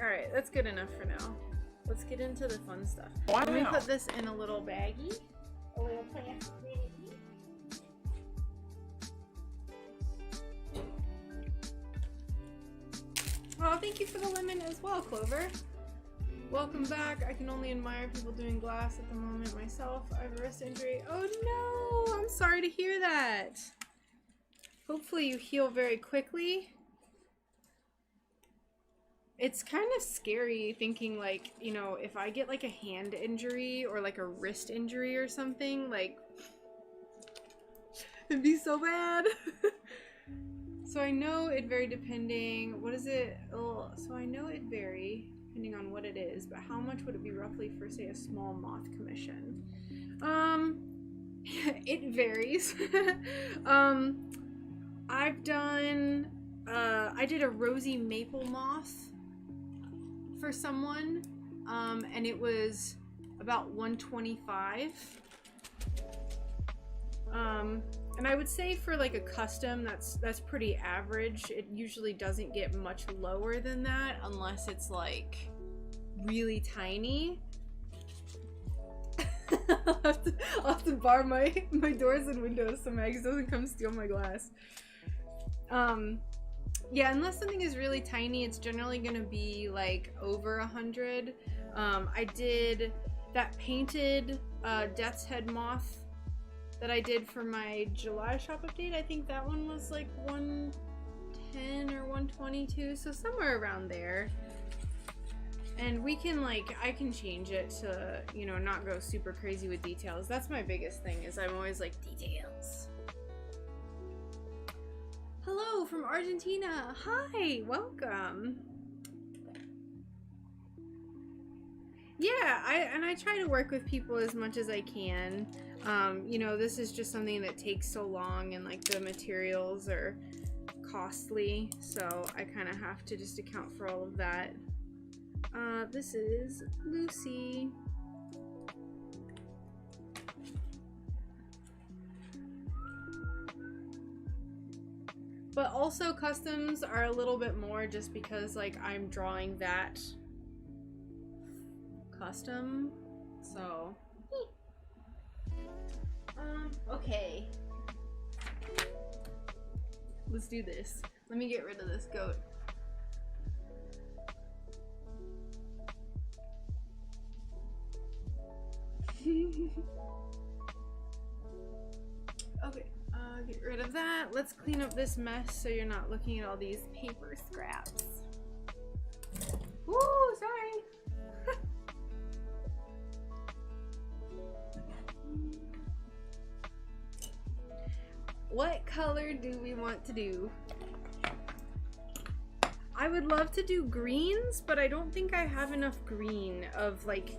Alright, that's good enough for now. Let's get into the fun stuff. Wow. Let me put this in a little baggie. A little plastic baggie. Oh, thank you for the lemon as well, Clover. Welcome back. I can only admire people doing glass at the moment myself. I have a wrist injury. Oh no! I'm sorry to hear that. Hopefully you heal very quickly. It's kind of scary thinking like, you know, if I get like a hand injury or like a wrist injury or something, like, it'd be so bad. So I know it vary depending, what is it? Oh, so I know it vary depending on what it is, but how much would it be roughly for say a small moth commission? It varies. I've done, I did a rosy maple moth for someone, and it was about $125. And I would say for like a custom, that's pretty average. It usually doesn't get much lower than that unless it's like really tiny. I'll have to bar my doors and windows so Mags doesn't come steal my glass. Yeah, unless something is really tiny, it's generally gonna be like over 100. I did that painted Death's Head moth that I did for my July shop update. I think that one was like 110 or 122, so somewhere around there. And we can like, I can change it to, you know, not go super crazy with details. That's my biggest thing, is I'm always like, details. Hello, from Argentina. Hi, welcome. Yeah, I try to work with people as much as I can. You know, this is just something that takes so long, and like the materials are costly, so I kind of have to just account for all of that. This is Lucy. But also customs are a little bit more just because like I'm drawing that custom, so okay, let's do this. Let me get rid of this goat. Okay, get rid of that. Let's clean up this mess so you're not looking at all these paper scraps. Woo, sorry. What color do we want to do? I would love to do greens, but I don't think I have enough green of like,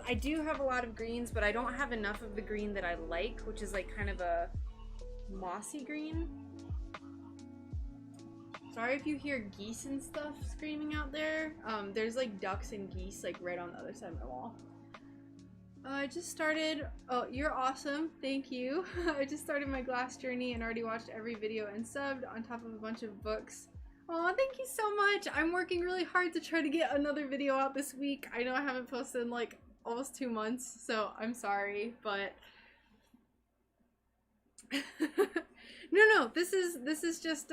I do have a lot of greens, but I don't have enough of the green that I like, which is like kind of a mossy green. Sorry if you hear geese and stuff screaming out there. There's like ducks and geese like right on the other side of my wall. I just started. Oh, you're awesome. Thank you. I just started my glass journey and already watched every video and subbed on top of a bunch of books. Oh, thank you so much. I'm working really hard to try to get another video out this week. I know I haven't posted in like almost 2 months, so I'm sorry, but no, this is just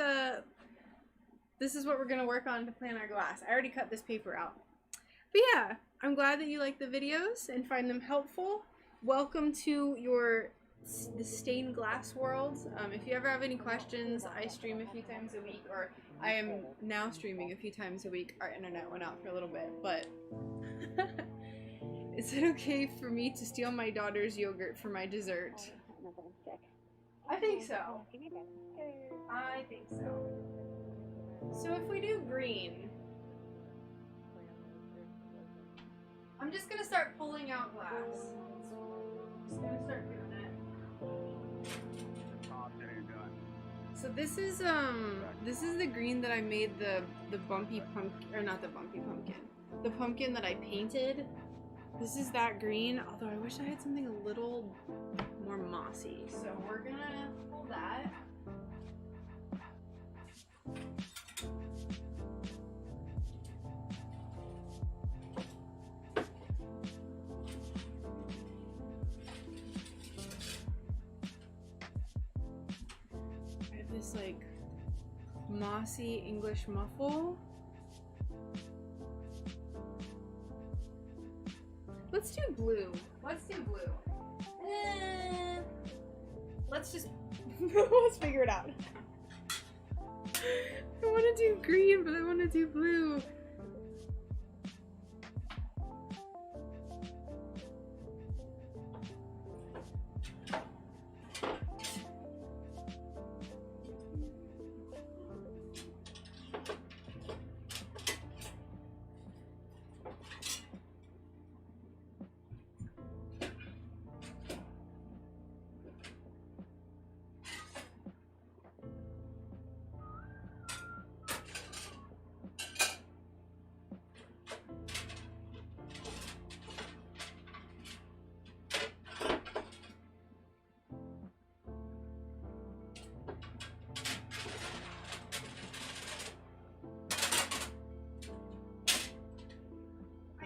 this is what we're gonna work on to plan our glass. I already cut this paper out. But yeah, I'm glad that you like the videos and find them helpful. Welcome to the stained glass world. If you ever have any questions, I stream a few times a week, or I am now streaming a few times a week. Our internet went out for a little bit, but is it okay for me to steal my daughter's yogurt for my dessert? I think so. I think so. So if we do green, I'm just gonna start pulling out glass. Just gonna start doing it. So this is the green that I made the bumpy pumpkin, or not the bumpy pumpkin, the pumpkin that I painted. This is that green, although I wish I had something a little more mossy. So we're gonna pull that. This like mossy English muffle. Let's do blue. Let's do blue. Let's just let's figure it out. I want to do green, but I want to do blue.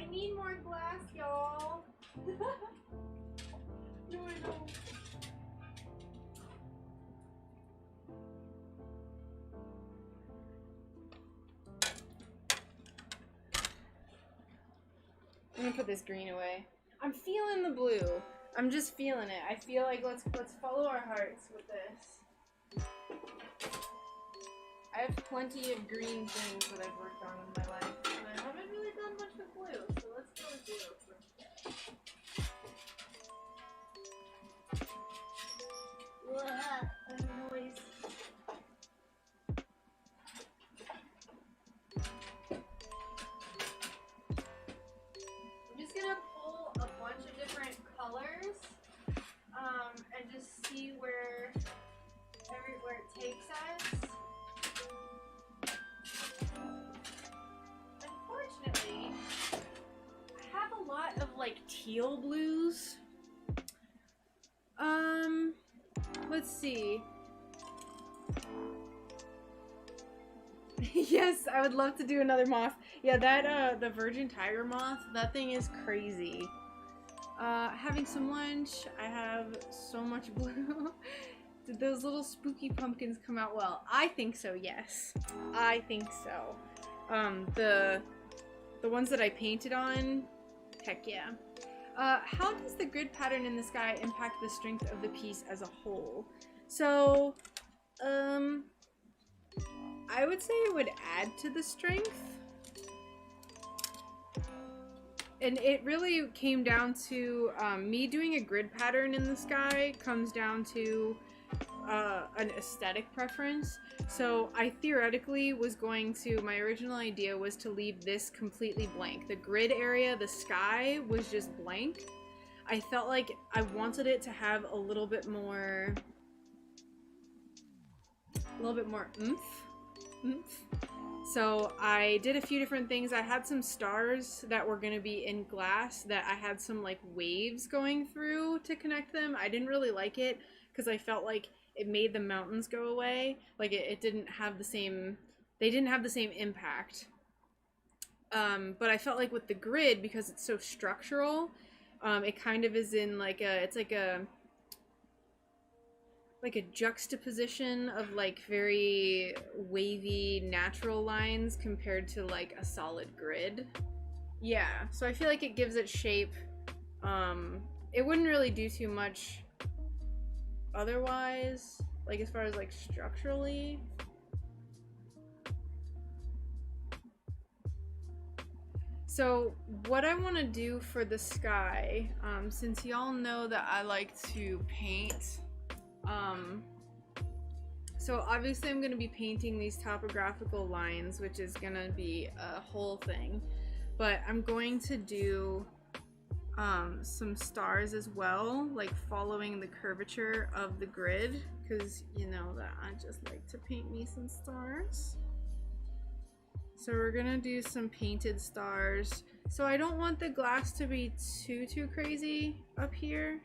Need more glass, y'all. No, I don't. I'm gonna put this green away. I'm feeling the blue. I'm just feeling it. I feel like let's follow our hearts with this. I have plenty of green things that I've worked on in my life, and I haven't really done much with blue, so let's go with blue. teal blues. Let's see. Yes, I would love to do another moth. Yeah, that, the Virgin Tiger Moth, that thing is crazy. Having some lunch. I have so much blue. Did those little spooky pumpkins come out well? I think so, yes. I think so. The ones that I painted on, heck yeah. How does the grid pattern in the sky impact the strength of the piece as a whole? So, I would say it would add to the strength. And it really came down to, me doing a grid pattern in the sky comes down to an aesthetic preference. So I theoretically was going to, my original idea was to leave this completely blank. The grid area, the sky, was just blank. I felt like I wanted it to have a little bit more oomph. So I did a few different things. I had some stars that were going to be in glass that I had some like waves going through to connect them. I didn't really like it because I felt like it made the mountains go away. Like it didn't have the same, they didn't have the same impact. But I felt like with the grid, because it's so structural, it kind of is in like a, it's like a juxtaposition of like very wavy natural lines compared to like a solid grid. Yeah, so I feel like it gives it shape. It wouldn't really do too much otherwise, like as far as like structurally. So what I want to do for the sky, since y'all know that I like to paint, so obviously I'm going to be painting these topographical lines, which is going to be a whole thing, but I'm going to do some stars as well, like following the curvature of the grid, because you know that I just like to paint me some stars. So we're gonna do some painted stars. So I don't want the glass to be too crazy up here.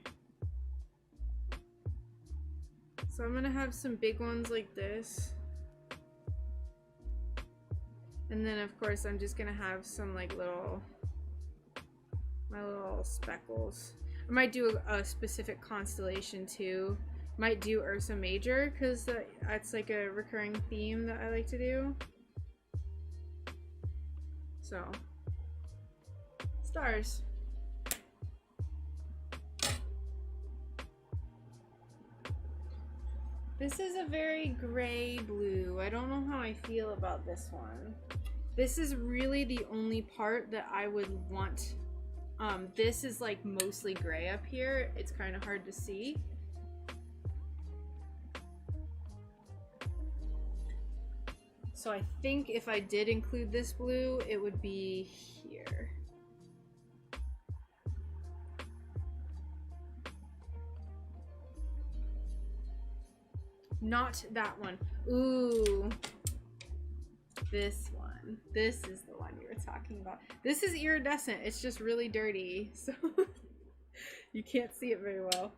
So I'm gonna have some big ones like this. And then of course I'm just gonna have some like my little speckles. I might do a specific constellation too. Might do Ursa Major, because that's like a recurring theme that I like to do. So, stars. This is a very gray blue. I don't know how I feel about this one. This is really the only part that I would want. This is like mostly gray up here. It's kind of hard to see. So I think if I did include this blue, it would be here. Not that one. Ooh. This one. This is the one you were talking about. This is iridescent. It's just really dirty, so you can't see it very well.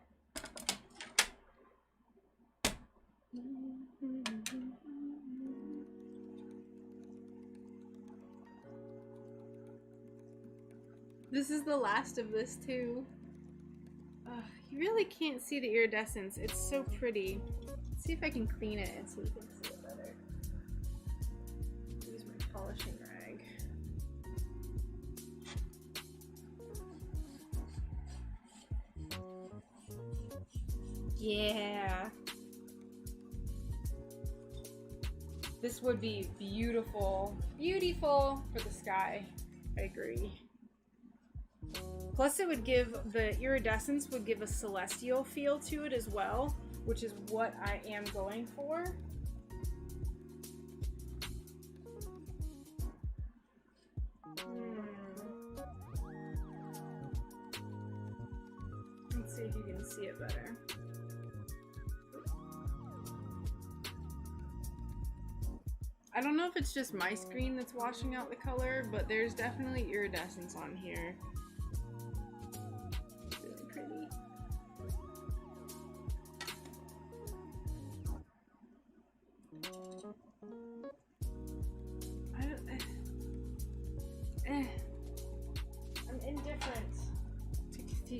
This is the last of this too. You really can't see the iridescence. It's so pretty. Let's see if I can clean it so you can see it better. Use my polishing rag. Yeah. This would be beautiful. Beautiful for the sky. I agree. Plus it would give, the iridescence would give a celestial feel to it as well, which is what I am going for. Let's see if you can see it better. I don't know if it's just my screen that's washing out the color, but there's definitely iridescence on here.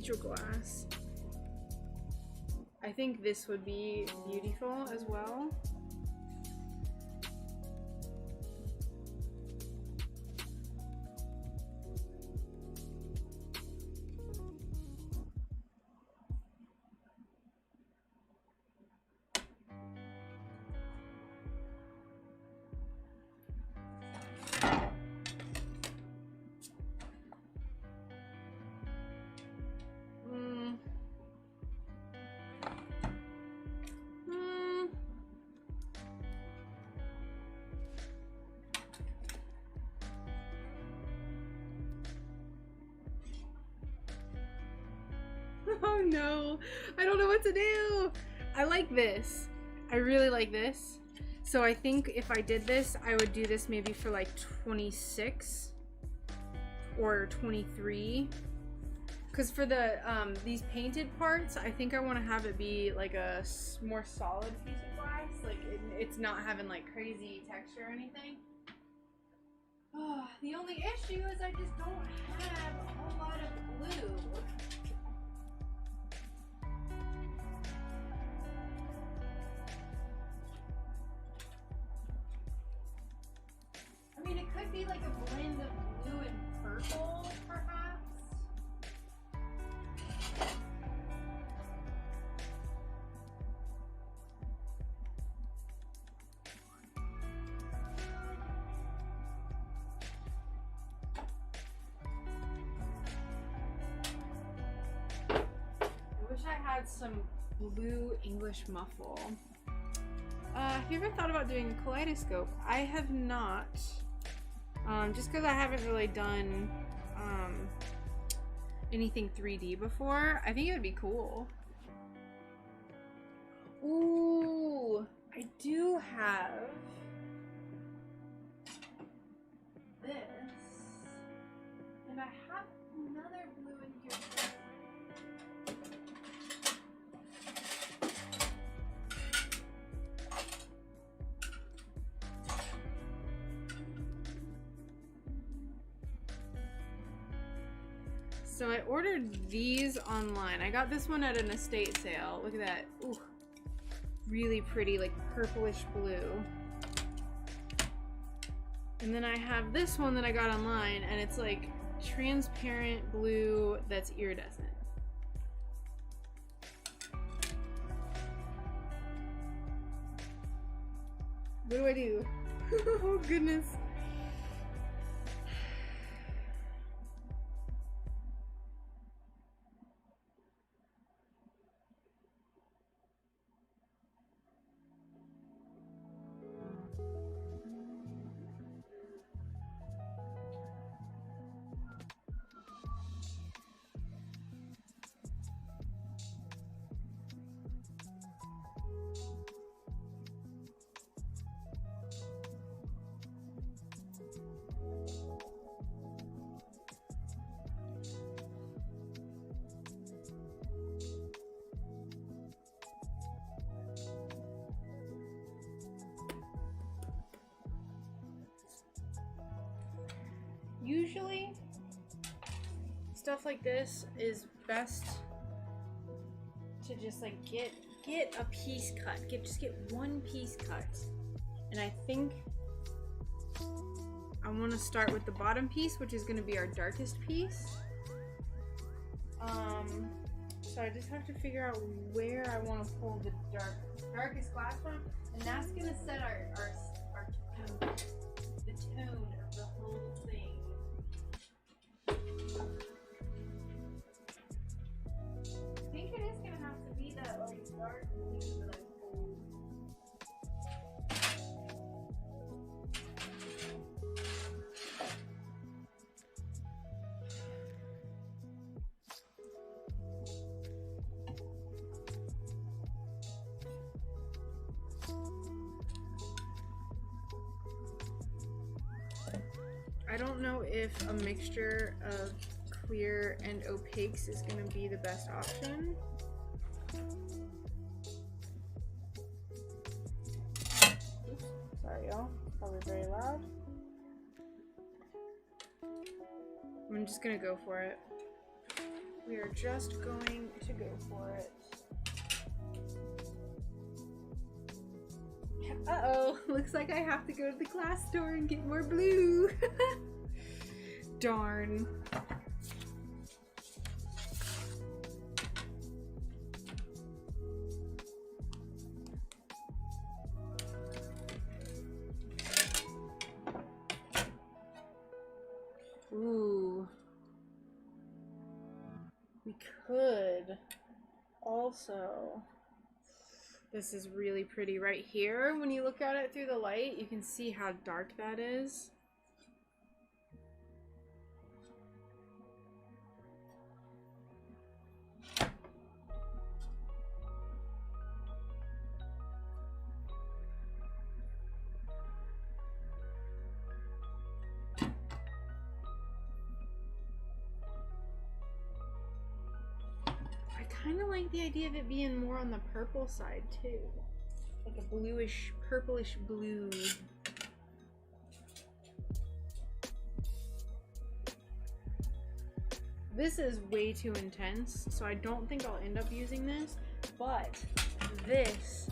cathedral glass. I think this would be beautiful as well. Oh no, I don't know what to do. I like this. I really like this. So I think if I did this, I would do this maybe for like 26 or 23. Because for the these painted parts, I think I want to have it be like a more solid piece of glass. Like it's not having like crazy texture or anything. Oh, the only issue is I just don't have a whole lot of glue. I mean, it could be like a blend of blue and purple, perhaps. I wish I had some blue English muffle. Have you ever thought about doing a kaleidoscope? I have not. Just because I haven't really done anything 3D before. I think it would be cool. Ooh, I do have this. And I have another blue in here. So I ordered these online. I got this one at an estate sale. Look at that. Ooh, really pretty, like purplish blue. And then I have this one that I got online, and it's like transparent blue that's iridescent. What do I do? Oh goodness. Usually, stuff like this is best to just like get a piece cut. Just get one piece cut. And I think I want to start with the bottom piece, which is going to be our darkest piece. So I just have to figure out where I want to pull the darkest glass from, and that's going to set our tone, the tone of the whole thing. I think it is gonna have to be that like dark blue that I pulled. I don't know if a mixture of clear and opaques is going to be the best option. Oops, sorry y'all, probably very loud. I'm just going to go for it. We are just going to go for it. Uh-oh, looks like I have to go to the glass store and get more blue. Darn. Ooh. We could also... This is really pretty right here. When you look at it through the light, you can see how dark that is. I kind of like the idea of it being more on the purple side too, like a bluish, purplish blue. This is way too intense, so I don't think I'll end up using this, but this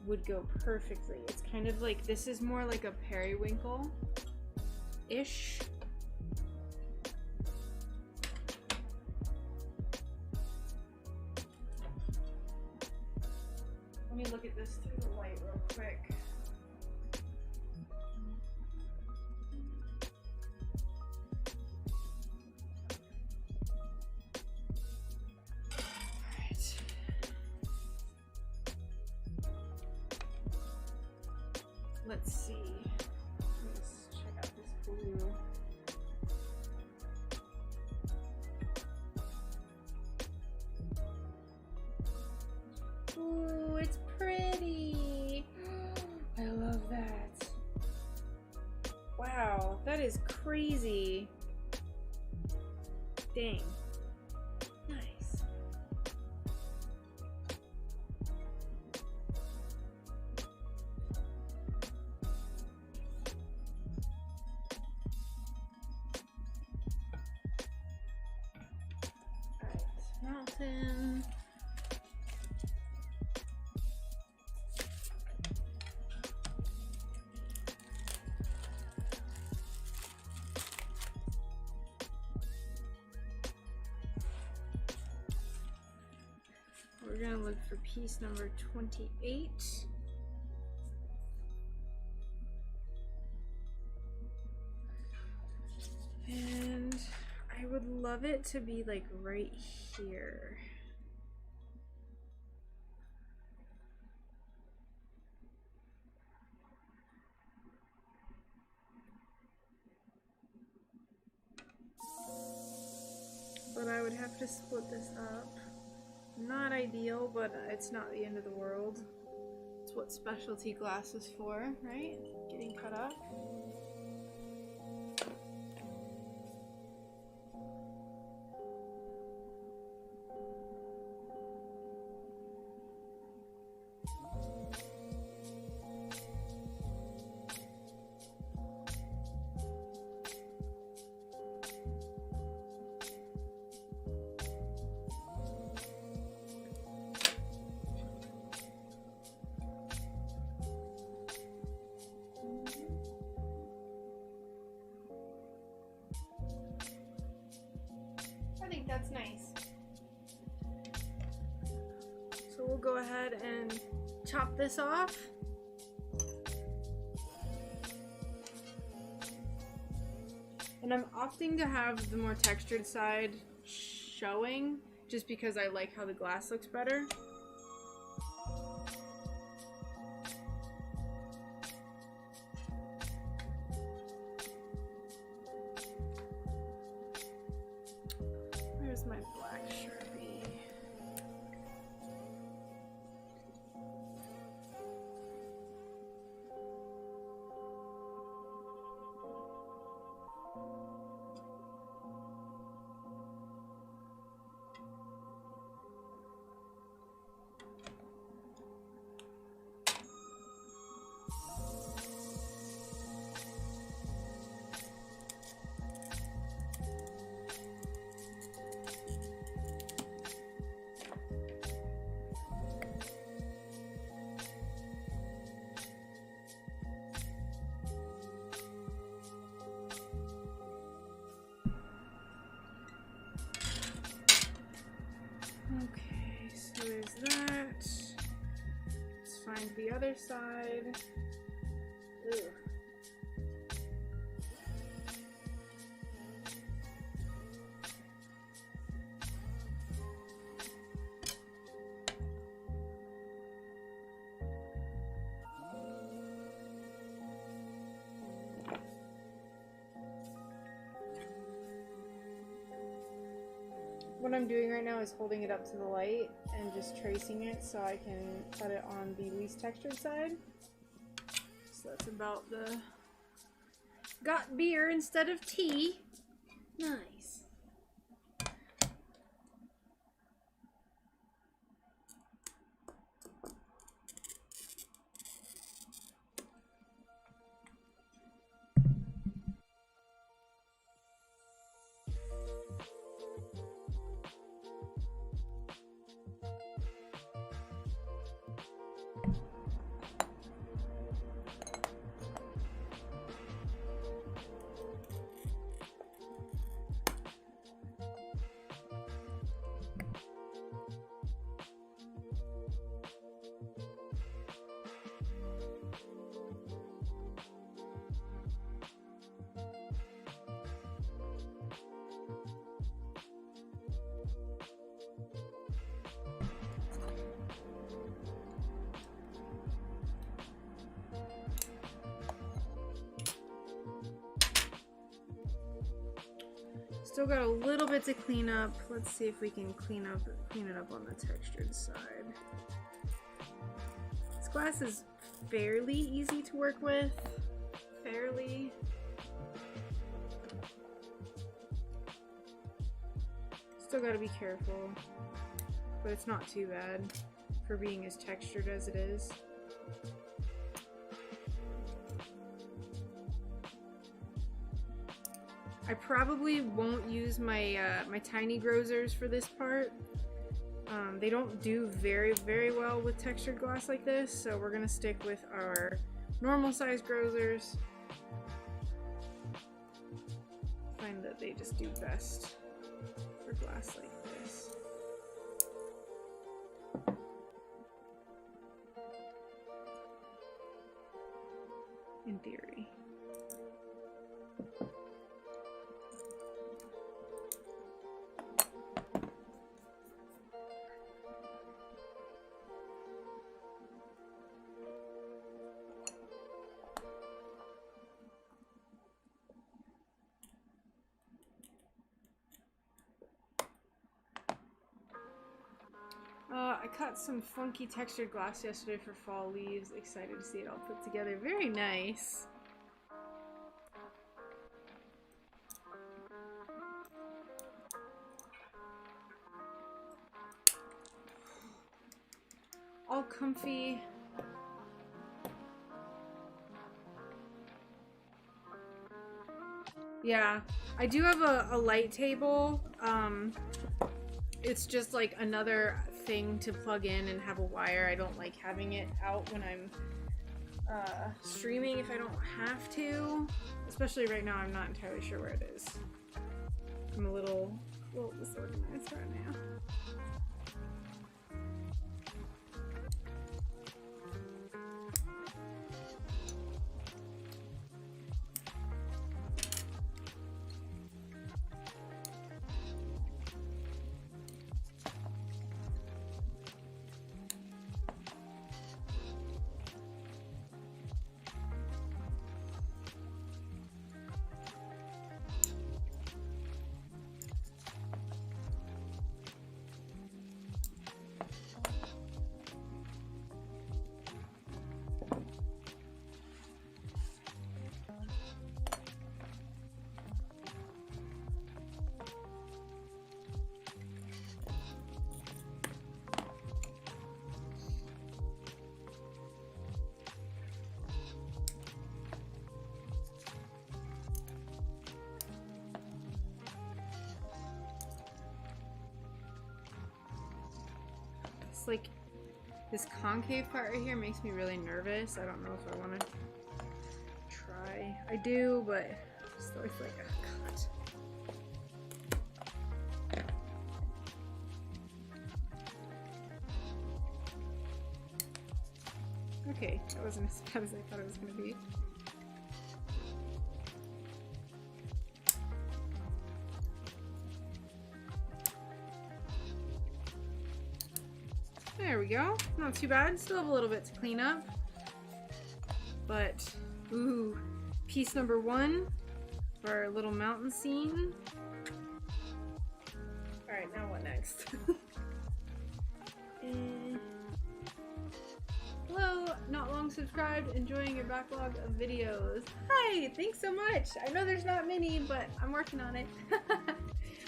would go perfectly. It's kind of like, this is more like a periwinkle-ish. Let me look at this through the light real quick. Alright. Let's see. Let's check out this blue. Ooh, it's pretty. I love that. Wow, that is crazy. Dang. Nice. Alright, mountain. We're gonna look for piece number 28. And I would love it to be like right here. But I would have to split this up. Not ideal, but it's not the end of the world. It's what specialty glass is for, right? Getting cut up. I think that's nice. So we'll go ahead and chop this off. And I'm opting to have the more textured side showing just because I like how the glass looks better. Where's my black Sharpie? find the other side. Ugh. What I'm doing right now is holding it up to the light and just tracing it so I can cut it on the least textured side. So that's about the... Got beer instead of tea. Nice. Still got a little bit to clean up. Let's see if we can clean it up on the textured side. This glass is fairly easy to work with. Fairly. Still gotta be careful, but it's not too bad for being as textured as it is. I probably won't use my my tiny grozers for this part. They don't do very well with textured glass like this, so we're gonna stick with our normal size grozers. Find that they just do best for glass like this. In theory. I cut some funky textured glass yesterday for fall leaves. Excited to see it all put together. Very nice. All comfy. Yeah, I do have a light table. It's just like another thing to plug in and have a wire. I don't like having it out when I'm streaming if I don't have to. Especially right now, I'm not entirely sure where it is. I'm a little disorganized right now. Like this concave part right here makes me really nervous. I don't know if I want to try. I do, but it's always like, oh god. Okay, that wasn't as bad as I thought it was gonna be. There we go. Not too bad. Still have a little bit to clean up. But, ooh, piece number 1 for our little mountain scene. Alright, now what next? Hello, not long subscribed, enjoying your backlog of videos. Hi, thanks so much. I know there's not many, but I'm working on it.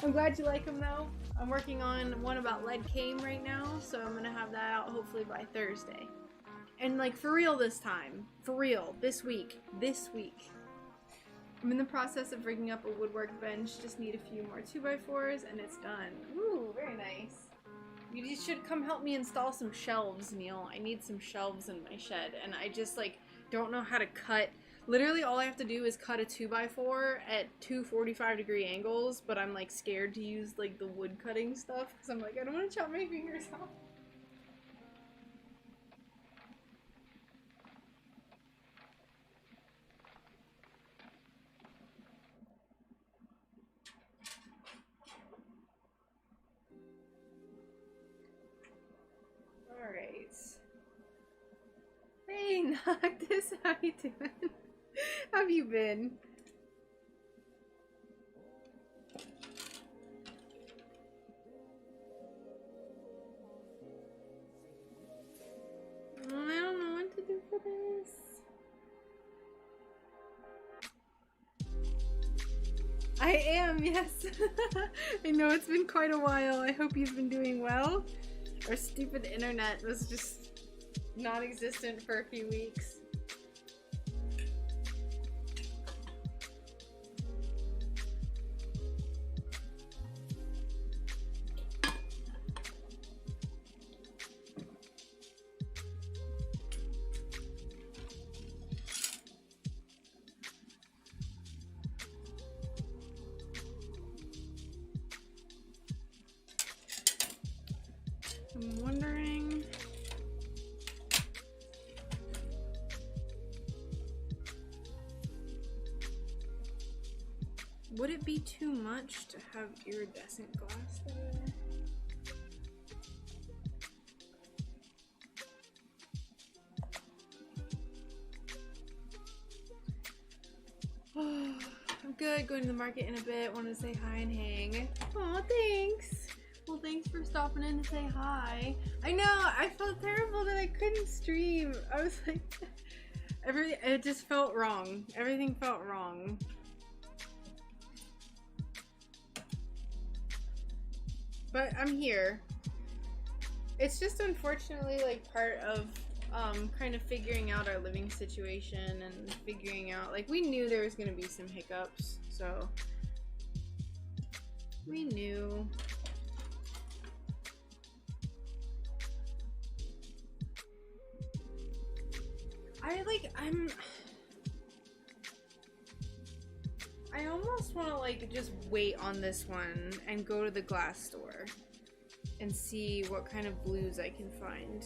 I'm glad you like them though. I'm working on one about lead cane right now, so I'm gonna have that out hopefully by Thursday. And like for real this time. For real, this week. I'm in the process of rigging up a woodwork bench, just need a few more 2x4s and it's done. Ooh, very nice. You should come help me install some shelves, Neil. I need some shelves in my shed, and I just, like, don't know how to cut. Literally, all I have to do is cut a 2x4 at 2 45-degree angles, but I'm, like, scared to use, like, the wood cutting stuff, because I'm like, I don't want to chop my fingers off. Alright. Hey, Noctis, how you doing? How have you been? I don't know what to do for this. I am, yes. I know it's been quite a while. I hope you've been doing well. Our stupid internet was just non-existent for a few weeks. I'm wondering... would it be too much to have iridescent glass there? Oh, I'm good. Going to the market in a bit. Wanted to say hi and hang. Aw, thanks. Well, thanks for stopping in to say hi. I know, I felt terrible that I couldn't stream. I was like, it just felt wrong. Everything felt wrong. But I'm here. It's just unfortunately like part of kind of figuring out our living situation and figuring out, like, we knew there was gonna be some hiccups, so we knew. I almost want to like just wait on this one and go to the glass store and see what kind of blues I can find,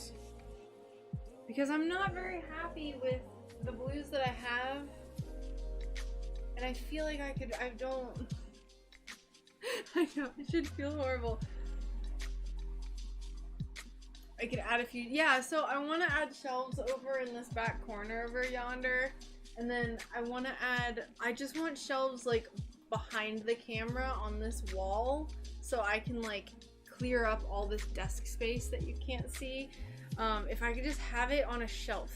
because I'm not very happy with the blues that I have, and I feel like I know, it should feel horrible. I could add a few, yeah, so I want to add shelves over in this back corner over yonder, and then I just want shelves like behind the camera on this wall, so I can like clear up all this desk space that you can't see. If I could just have it on a shelf,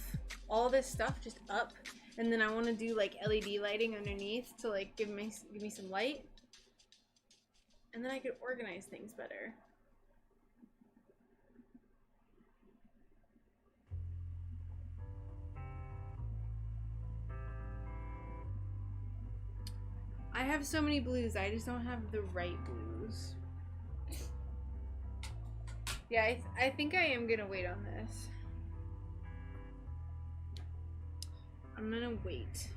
all this stuff just up, and then I want to do like LED lighting underneath to like give me some light, and then I could organize things better. I have so many blues, I just don't have the right blues. Yeah, I think I am gonna wait on this. I'm gonna wait.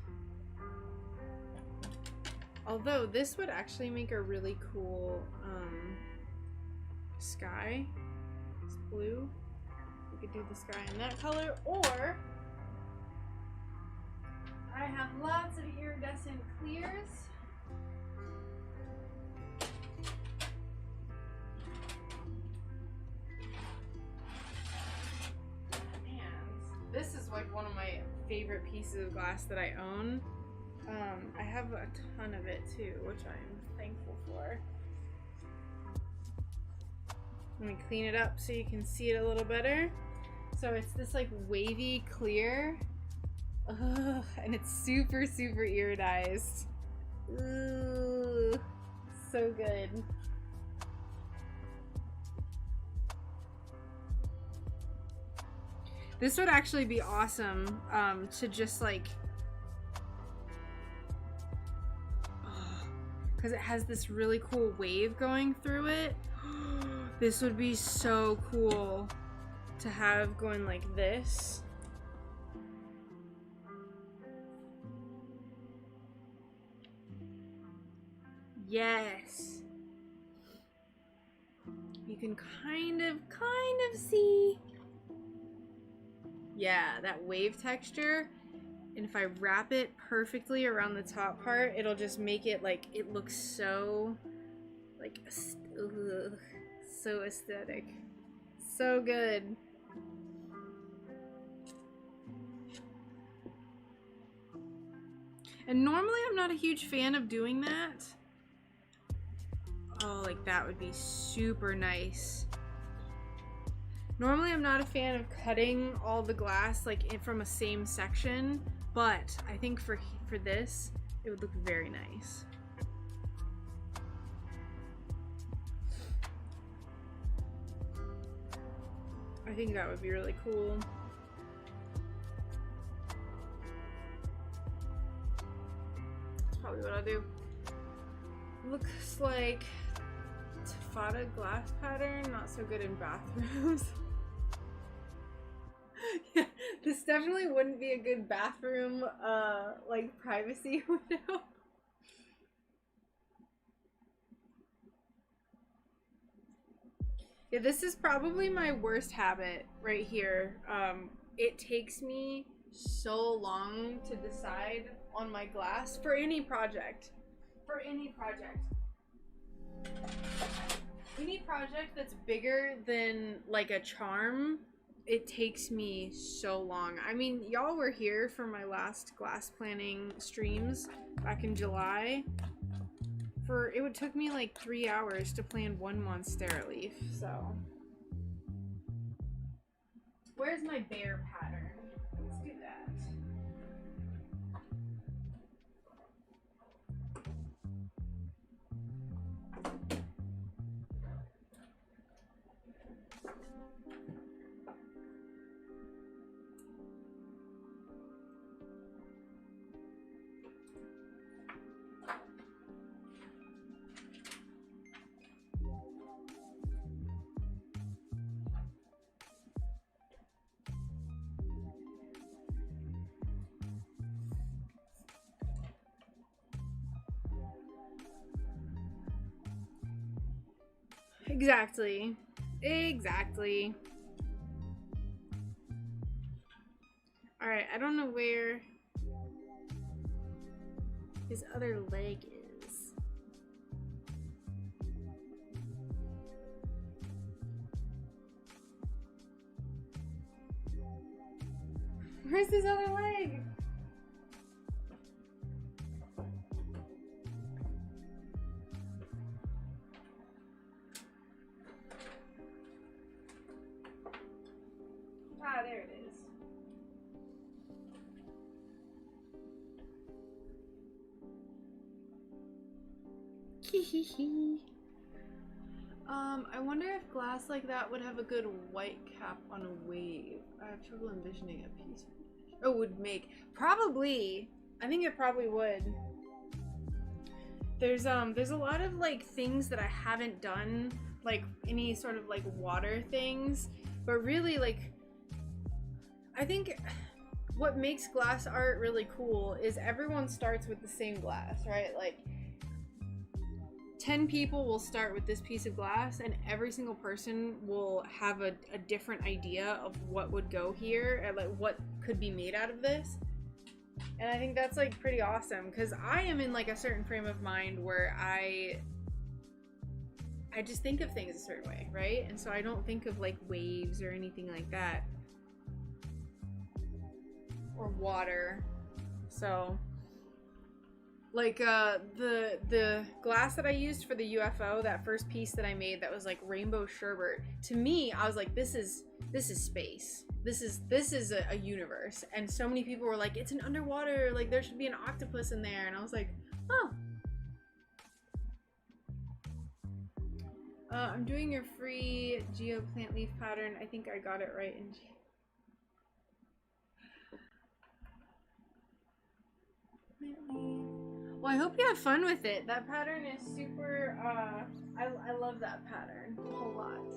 Although this would actually make a really cool sky. It's blue. We could do the sky in that color, or have lots of iridescent clears. And this is like one of my favorite pieces of glass that I own. I have a ton of it too, which I'm thankful for. Let me clean it up so you can see it a little better. So it's this like wavy clear. Ugh, and it's super, super iridized. Ooh, so good. This would actually be awesome to just like, because it has this really cool wave going through it. This would be so cool to have going like this. Yes. You can kind of see. Yeah, that wave texture. And if I wrap it perfectly around the top part, it'll just make it like, it looks so, like, ugh, so aesthetic. So good. And normally I'm not a huge fan of doing that. Oh, like that would be super nice. Normally I'm not a fan of cutting all the glass like from a same section, but I think for this, it would look very nice. I think that would be really cool. That's probably what I'll do. Looks like taffeta glass pattern, not so good in bathrooms. Yeah, this definitely wouldn't be a good bathroom, like privacy window. Yeah, this is probably my worst habit right here. It takes me so long to decide on my glass for any project. For any project. Any project that's bigger than like a charm, it takes me so long. I mean, y'all were here for my last glass planning streams back in July. It took me like 3 hours to plan one monstera leaf, so. Where's my bear pattern? Let's do that. Exactly. Exactly. Alright, I don't know where his other leg is. Where's his other leg? Ah, there it is. I wonder if glass like that would have a good white cap on a wave. I have trouble envisioning a piece. Oh, would make. Probably. I think it probably would. There's a lot of like things that I haven't done, like any sort of like water things, but really like I think what makes glass art really cool is everyone starts with the same glass, right? Like 10 people will start with this piece of glass and every single person will have a different idea of what would go here and like what could be made out of this. And I think that's like pretty awesome because I am in like a certain frame of mind where I just think of things a certain way, right? And so I don't think of like waves or anything like that. Or water. So like the glass that I used for the UFO, that first piece that I made that was like rainbow sherbet, to me I was like, this is space. This is a universe. And so many people were like, it's an underwater, like there should be an octopus in there. And I was like, oh. I'm doing your free geo plant leaf pattern. I think I got it right in well, I hope you have fun with it. That pattern is super, I love that pattern a whole lot.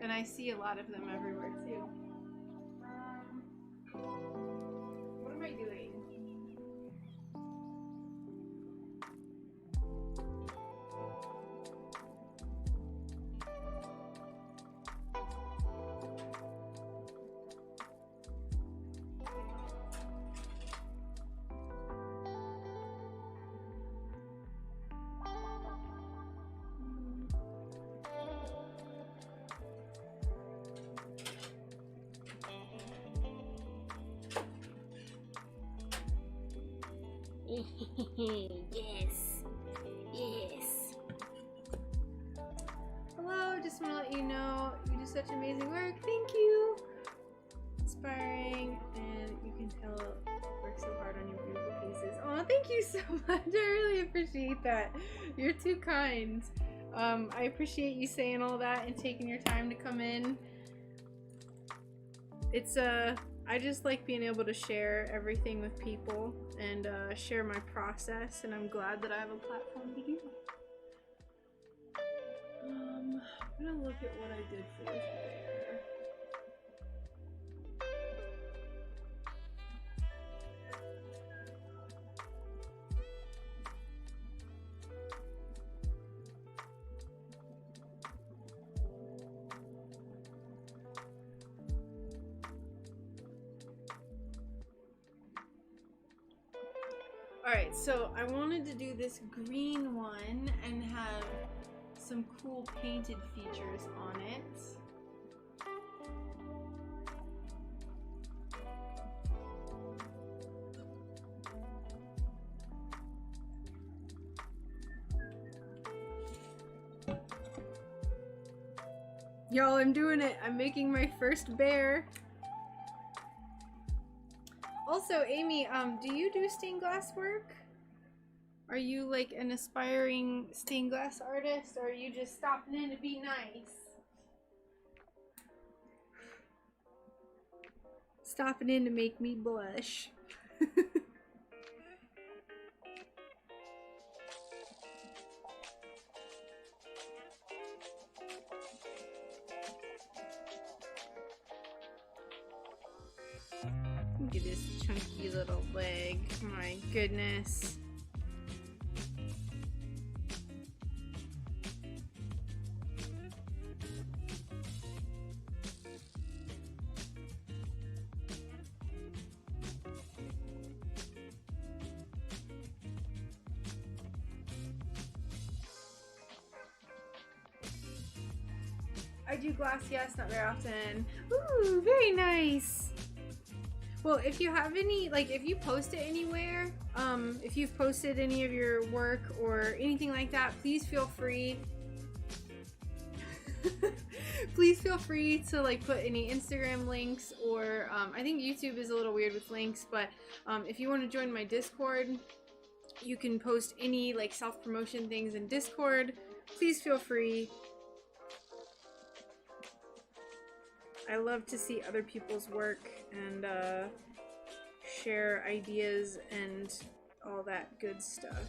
And I see a lot of them everywhere too. What am I doing? Yes. Yes. Hello, just want to let you know you do such amazing work. Thank you. Inspiring, and you can tell you work so hard on your beautiful pieces. Oh, thank you so much. I really appreciate that. You're too kind. I appreciate you saying all that and taking your time to come in. It's I just like being able to share everything with people and share my process, and I'm glad that I have a platform to do that. I'm gonna look at what I did for this bear. Alright, so I wanted to do this green one and have some cool painted features on it. Y'all, I'm doing it. I'm making my first bear. Also, Amy, do you do stained glass work? Are you like an aspiring stained glass artist, or are you just stopping in to be nice? Stopping in to make me blush. Look at this chunky little leg. My goodness. I do glass, yes, not very often. Ooh, very nice. Well, if you have any, like, if you post it anywhere, if you've posted any of your work or anything like that, please feel free. Please feel free to like put any Instagram links, or I think YouTube is a little weird with links, but if you want to join my Discord, you can post any like self-promotion things in Discord. Please feel free. I love to see other people's work and share ideas and all that good stuff.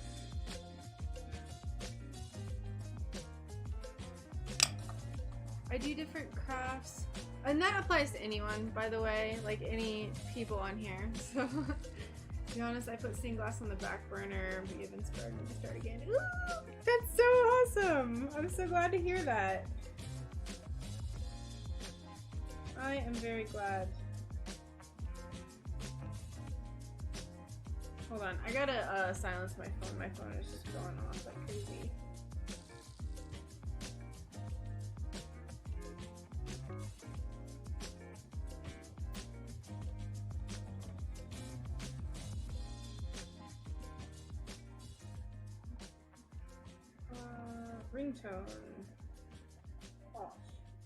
I do different crafts, and that applies to anyone, by the way, like any people on here. So, to be honest, I put stained glass on the back burner. We have inspired me to start again. Ooh, that's so awesome! I'm so glad to hear that. I am very glad. Hold on, I gotta silence my phone. My phone is just going off like crazy. Ringtone.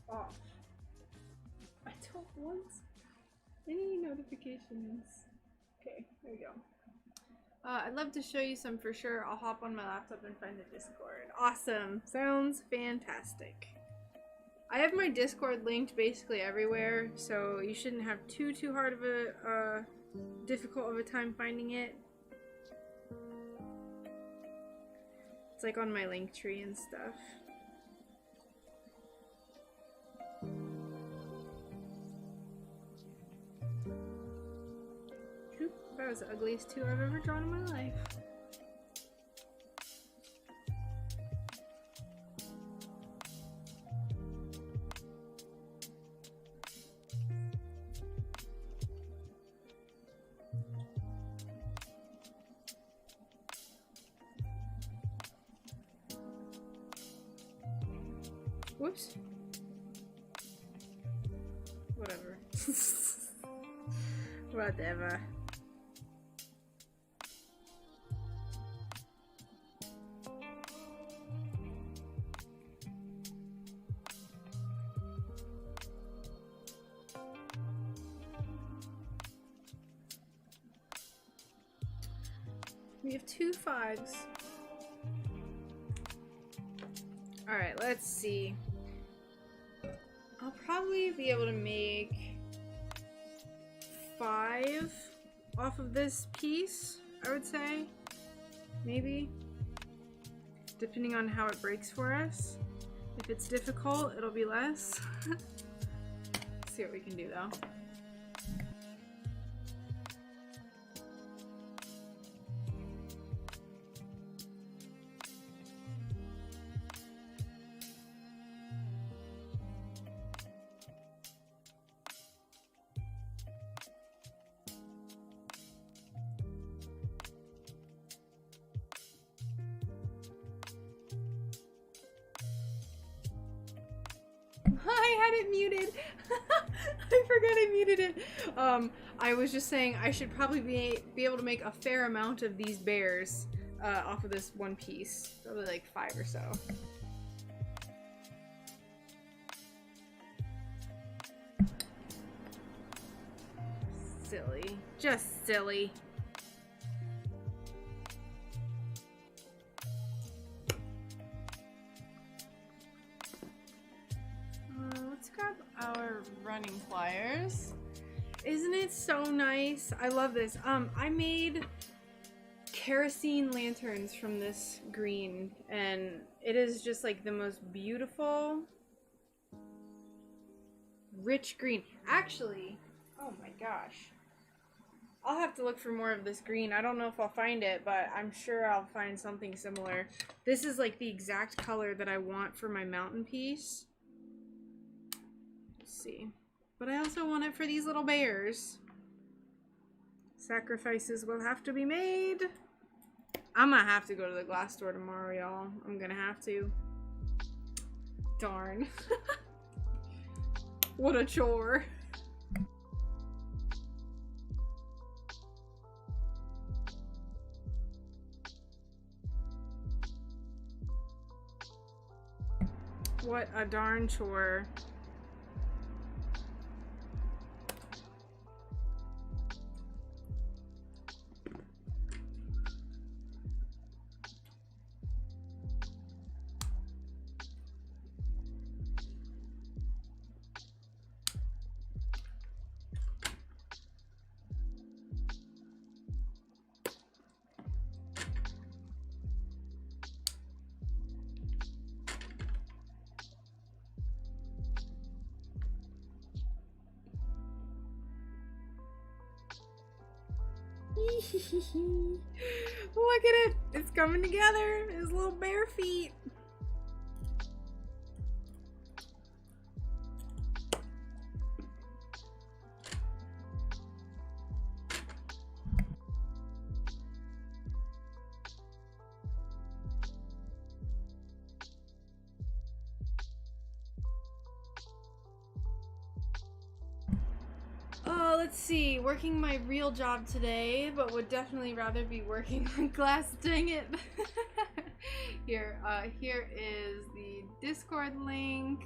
Off. I don't want any notifications. Okay, there we go. I'd love to show you some for sure. I'll hop on my laptop and find the Discord. Awesome. Sounds fantastic. I have my Discord linked basically everywhere, so you shouldn't have too hard of a difficult of a time finding it. It's like on my link tree and stuff. That was the ugliest 2 I've ever drawn in my life. Whoops. Whatever. Whatever. We have 2 5s. Alright, let's see. I'll probably be able to make 5 off of this piece, I would say. Maybe. Depending on how it breaks for us. If it's difficult, it'll be less. Let's see what we can do though. I had it muted. I forgot I muted it. I was just saying I should probably be able to make a fair amount of these bears off of this one piece. Probably like 5 or so. Silly. Just silly. Let's grab our running pliers. Isn't it so nice? I love this. I made kerosene lanterns from this green, and it is just like the most beautiful, rich green. Actually, oh my gosh. I'll have to look for more of this green. I don't know if I'll find it, but I'm sure I'll find something similar. This is like the exact color that I want for my mountain piece. Let's see. But I also want it for these little bears. Sacrifices will have to be made. I'm gonna have to go to the glass store tomorrow, y'all. I'm gonna have to. Darn. What a chore. What a darn chore. Look at it! It's coming together! His little bare feet! Let's see. Working my real job today, but would definitely rather be working on glass. Dang it. Here is the Discord link.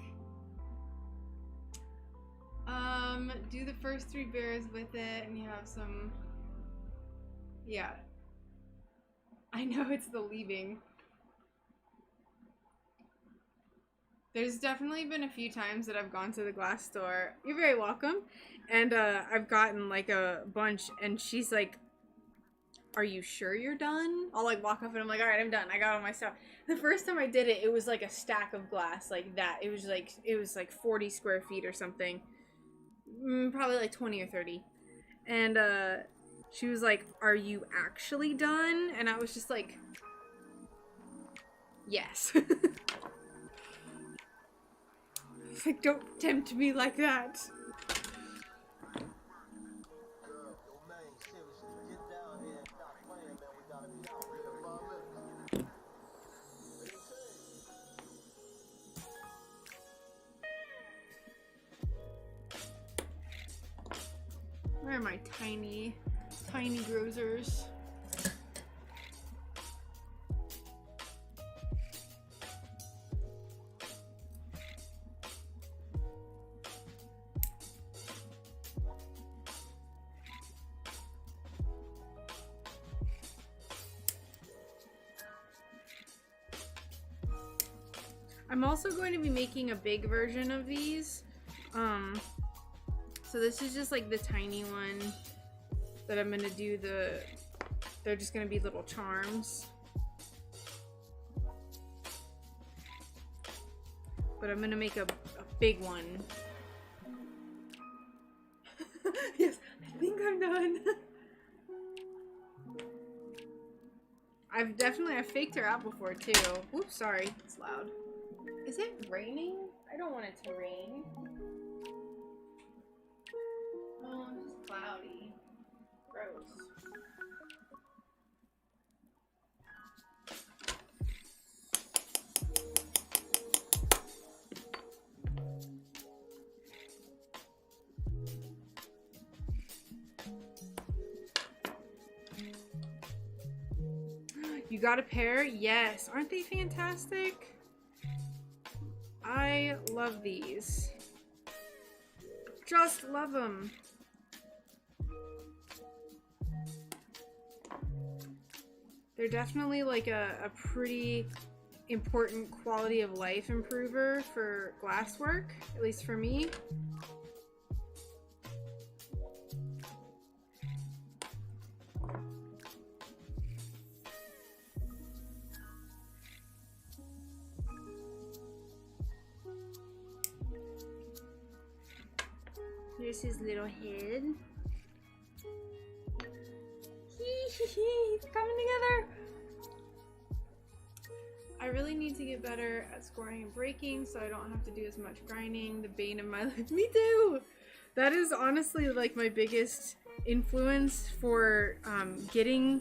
Do the first 3 bears with it, and you have some. Yeah. I know it's the leaving. There's definitely been a few times that I've gone to the glass store. You're very welcome. And I've gotten like a bunch, and she's like, "Are you sure you're done?" I'll like walk up and I'm like, "All right, I'm done. I got all my stuff." The first time I did it, it was like a stack of glass like that. It was like 40 square feet or something. Probably like 20 or 30. And she was like, "Are you actually done?" And I was just like, "Yes." Like, don't tempt me like that. Where are my tiny grozers? I'm also going to be making a big version of these. So this is just like the tiny one that I'm gonna do they're just gonna be little charms. But I'm gonna make a big one. Yes, I think I'm done. I've faked her out before too. Oops, sorry, it's loud. Is it raining? I don't want it to rain. Oh, it's just cloudy. Gross. You got a pair? Yes. Aren't they fantastic? I love these. Just love them. They're definitely like a pretty important quality of life improver for glasswork, at least for me. Here's his little head. He's coming together. I really need to get better at scoring and breaking so I don't have to do as much grinding. The bane of my life. Me too! That is honestly like my biggest influence for getting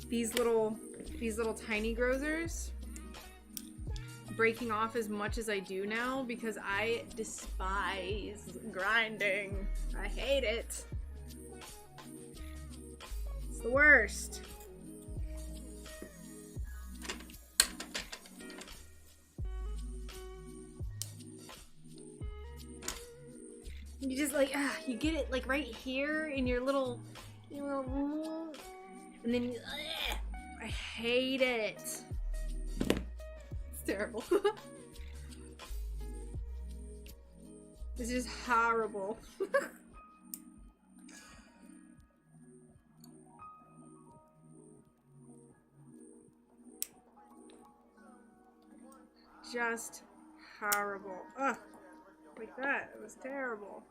these little tiny grozers. Breaking off as much as I do now because I despise grinding. I hate it. It's the worst. You just like, you get it like right here in your little, and then you, I hate it. Terrible. This is horrible. Just horrible. Ugh. Like that. It was terrible.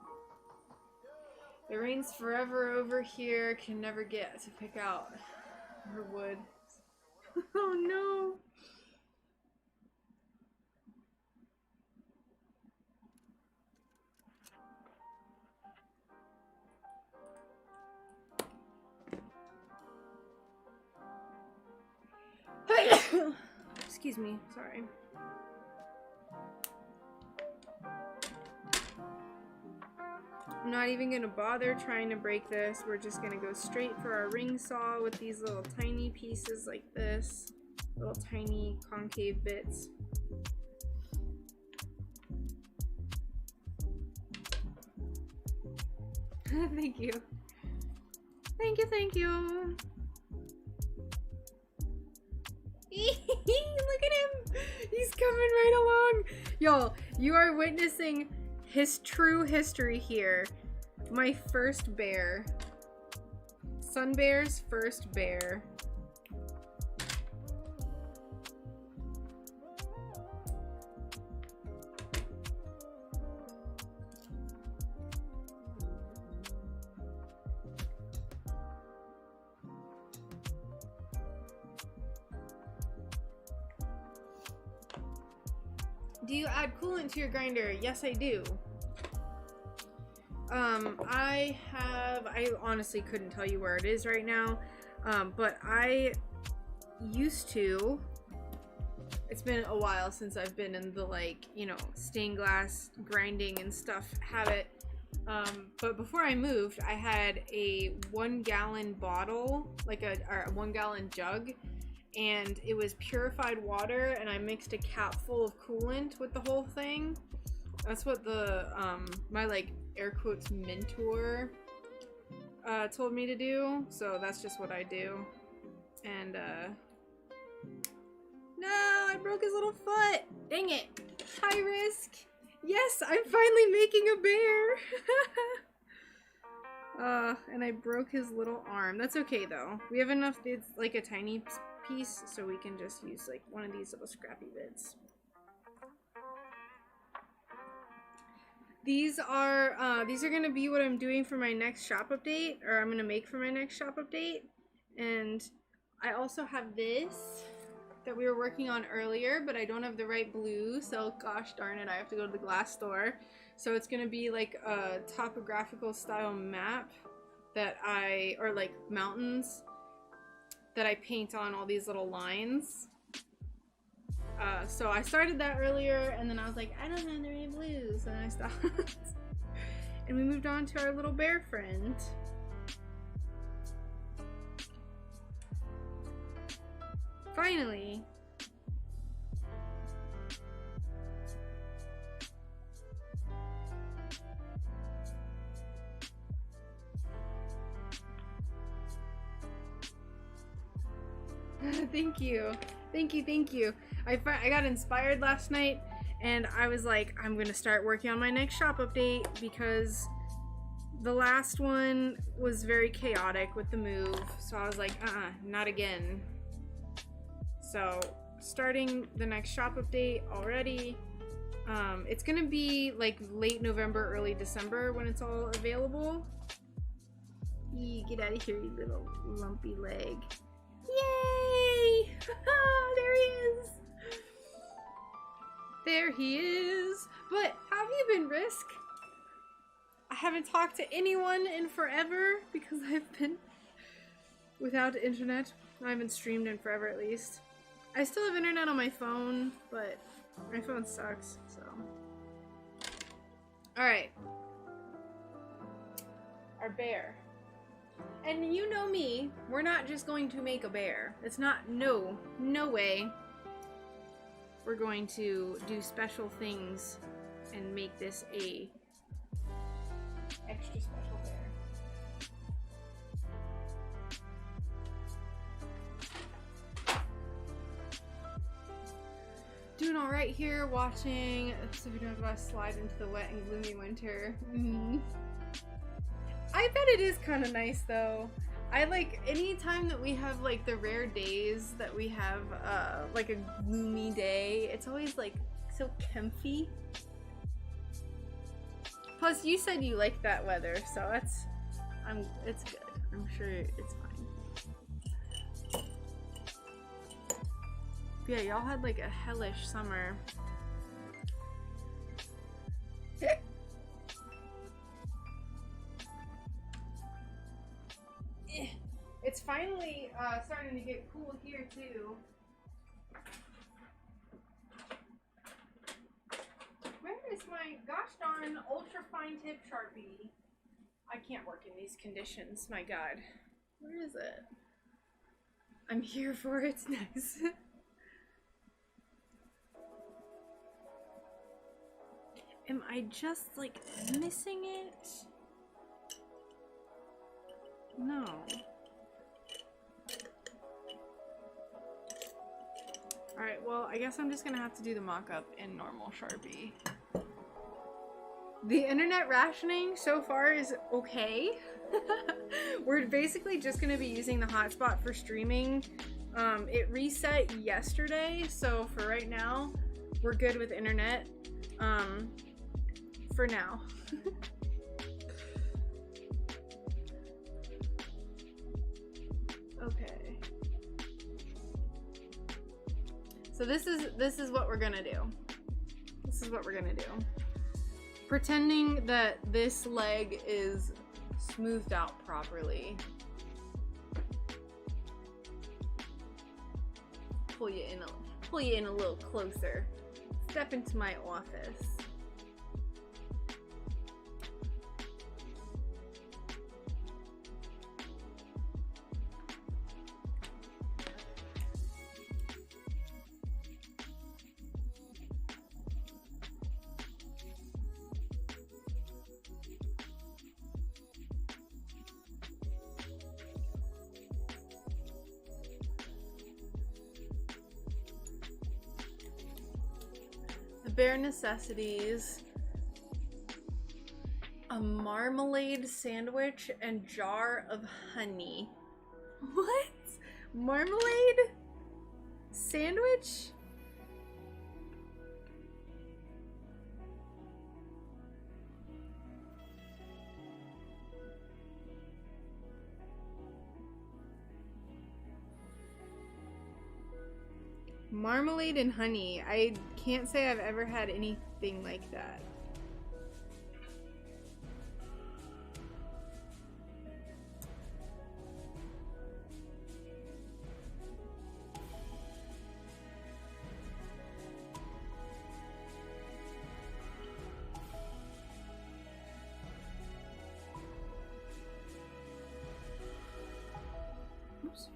It rains forever over here. Can never get to pick out her wood. Oh no. Excuse me, sorry. I'm not even gonna bother trying to break this. We're just gonna go straight for our ring saw with these little tiny pieces like this. Little tiny concave bits. Thank you. Thank you, thank you. Look at him! He's coming right along! Y'all, you are witnessing his true history here. My first bear. SunBear's first bear. Do you add coolant to your grinder? Yes, I do. I honestly couldn't tell you where it is right now, but I used to. It's been a while since I've been in the, like, you know, stained glass grinding and stuff habit. But before I moved, I had a 1 gallon bottle, like or a 1 gallon jug, and it was purified water, and I mixed a cap full of coolant with the whole thing. That's what the my, like, air quotes mentor told me to do, so that's just what I do. And no, I broke his little foot. Dang it. High risk. Yes, I'm finally making a bear. And I broke his little arm. That's okay though. We have enough, it's like a tiny piece, so we can just use like one of these little scrappy bits. These are gonna be what I'm doing for my next shop update, or I'm gonna make for my next shop update. And I also have this that we were working on earlier, but I don't have the right blue, so gosh darn it, I have to go to the glass store. So it's gonna be like a topographical style map that or like mountains that I paint on all these little lines. So I started that earlier, and then I was like, I don't have the right blues, and I stopped. And we moved on to our little bear friend. Finally. Thank you. Thank you, thank you. I got inspired last night, and I was like, I'm gonna start working on my next shop update, because the last one was very chaotic with the move, so I was like, not again. So starting the next shop update already. It's gonna be like late November, early December when it's all available. Get out of here, you little lumpy leg. Yay! There he is! There he is! But how have you been, Risk? I haven't talked to anyone in forever because I've been without internet. I haven't streamed in forever, at least. I still have internet on my phone, but my phone sucks, so. Alright. Our bear. And you know me, we're not just going to make a bear. It's not, no way. We're going to do special things and make this a extra special bear. Doing alright here, watching Pacific Northwest slide into the wet and gloomy winter. I bet it is kind of nice though. I like any time that we have like the rare days that we have like a gloomy day. It's always like so comfy. Plus, you said you like that weather, so it's good. I'm sure it's fine. But yeah, y'all had like a hellish summer. It's finally starting to get cool here too. Where is my gosh darn ultra fine tip Sharpie? I can't work in these conditions, my god. Where is it? I'm here for it. It's nice. Am I just like missing it? No. Alright, well, I guess I'm just gonna have to do the mock-up in normal Sharpie. The internet rationing so far is okay. We're basically just gonna be using the hotspot for streaming. It reset yesterday, so for right now, we're good with internet. For now. Okay. So this is what we're gonna do. This is what we're gonna do. Pretending that this leg is smoothed out properly. Pull you in a little closer. Step into my office. Bare necessities, a marmalade sandwich and jar of honey. What? Marmalade sandwich? Marmalade and honey. I can't say I've ever had anything like that. Oops.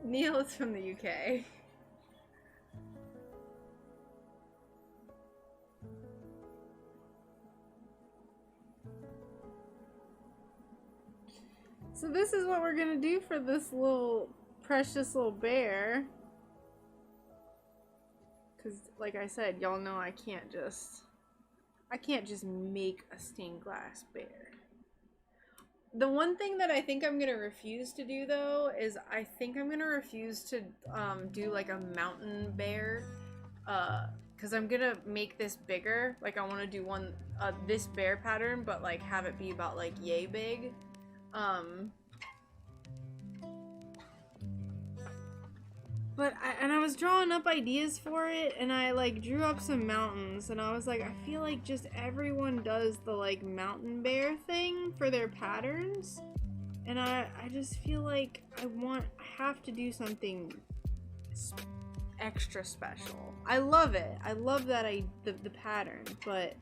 Neil is from the UK. So this is what we're gonna do for this little precious little bear. Cause like I said, y'all know I can't just make a stained glass bear. The one thing that I think I'm gonna refuse to do though is I think I'm gonna refuse to do like a mountain bear, cause I'm gonna make this bigger. Like I want to do one this bear pattern, but like have it be about like yay big. But I was drawing up ideas for it, and I like drew up some mountains, and I was like, I feel like just everyone does the like mountain bear thing for their patterns, and I just feel like I have to do something extra special. I love it. I love that the pattern, but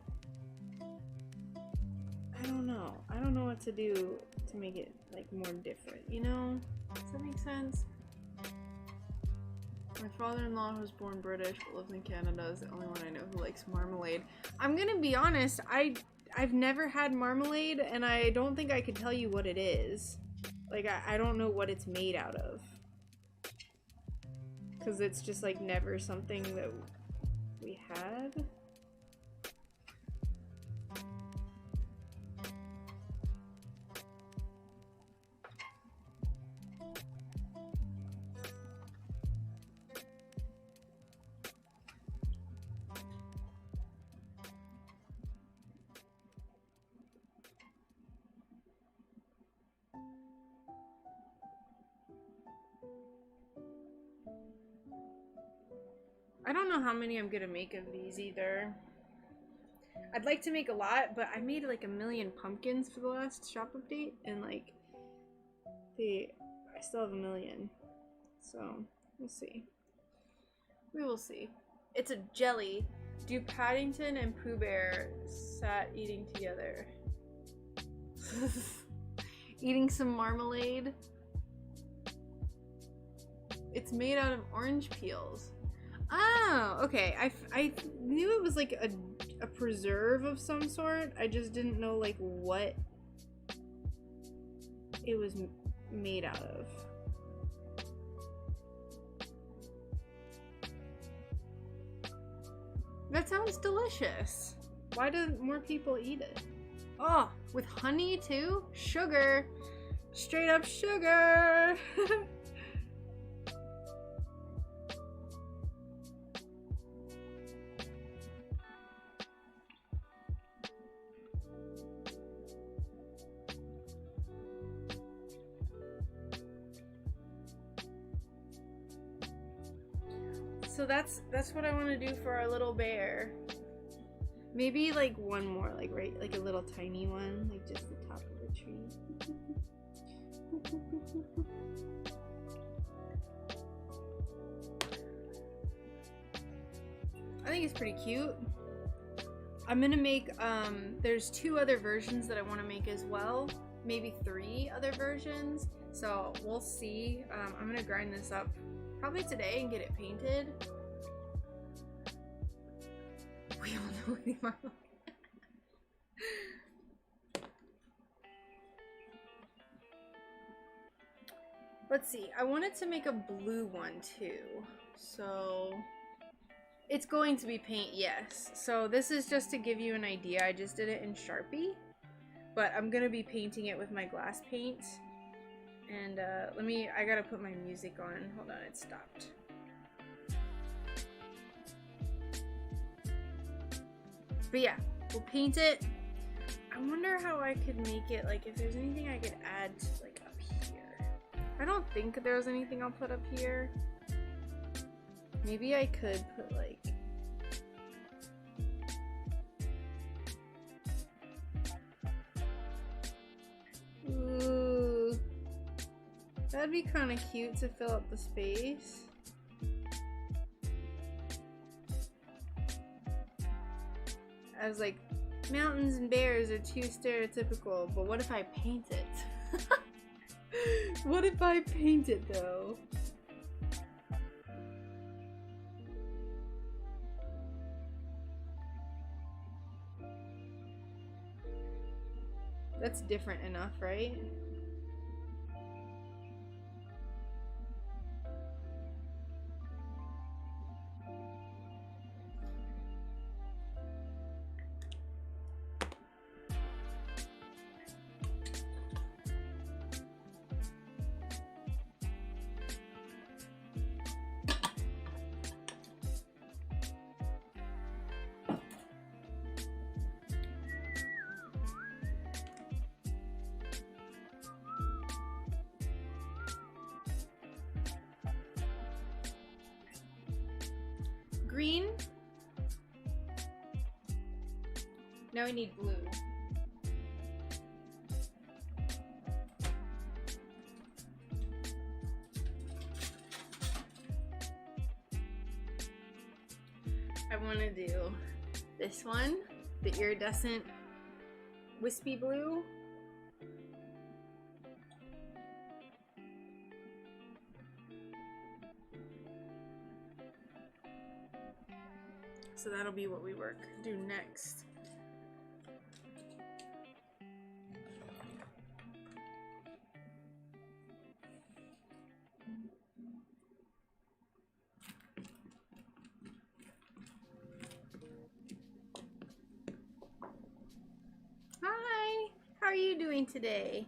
I don't know. I don't know what to do to make it like more different, you know? Does that make sense? My father-in-law, who's born British but lives in Canada, is the only one I know who likes marmalade. I'm gonna be honest, I've never had marmalade, and I don't think I could tell you what it is. Like, I don't know what it's made out of. Because it's just, like, never something that we had. I don't know how many I'm gonna make of these either. I'd like to make a lot, but I made like 1,000,000 pumpkins for the last shop update, and like I still have 1,000,000. So we'll see. We will see. It's a jelly. Do Paddington and Pooh Bear sat eating together? Eating some marmalade. It's made out of orange peels. Oh, okay. I knew it was like a preserve of some sort. I just didn't know like what it was made out of. That sounds delicious. Why don't more people eat it? Oh, with honey too? Sugar. Straight up sugar. So that's what I want to do for our little bear. Maybe like one more, like right, like a little tiny one, like just the top of the tree. I think it's pretty cute. I'm gonna make, there's 2 other versions that I want to make as well. Maybe 3 other versions. So we'll see. I'm gonna grind this up probably today and get it painted. We all know the Marmalade. Let's see. I wanted to make a blue one too. So it's going to be paint, yes. So this is just to give you an idea. I just did it in Sharpie, but I'm gonna be painting it with my glass paint. And I gotta put my music on. Hold on, it stopped. But yeah, we'll paint it. I wonder how I could make it, like if there's anything I could add to, like up here. I don't think there's anything I'll put up here. Maybe I could put like, ooh, that'd be kind of cute to fill up the space. I was like, mountains and bears are too stereotypical, but what if I paint it? What if I paint it though? That's different enough, right? Green. Now we need blue. I want to do this one, the iridescent wispy blue. So that'll be what we do next. Hi, how are you doing today?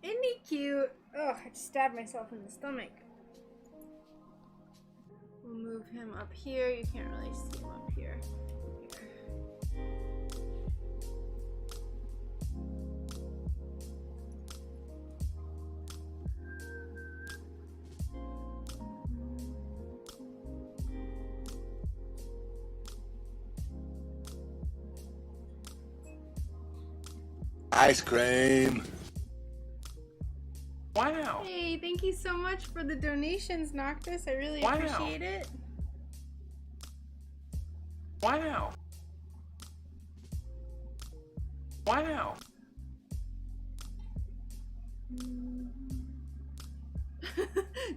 Isn't he cute? Oh, I just stabbed myself in the stomach. We'll move him up here. You can't really see him up here. Ice cream. Wow. Hey, thank you so much for the donations, Noctis. I really Wow. appreciate it. Wow. Wow.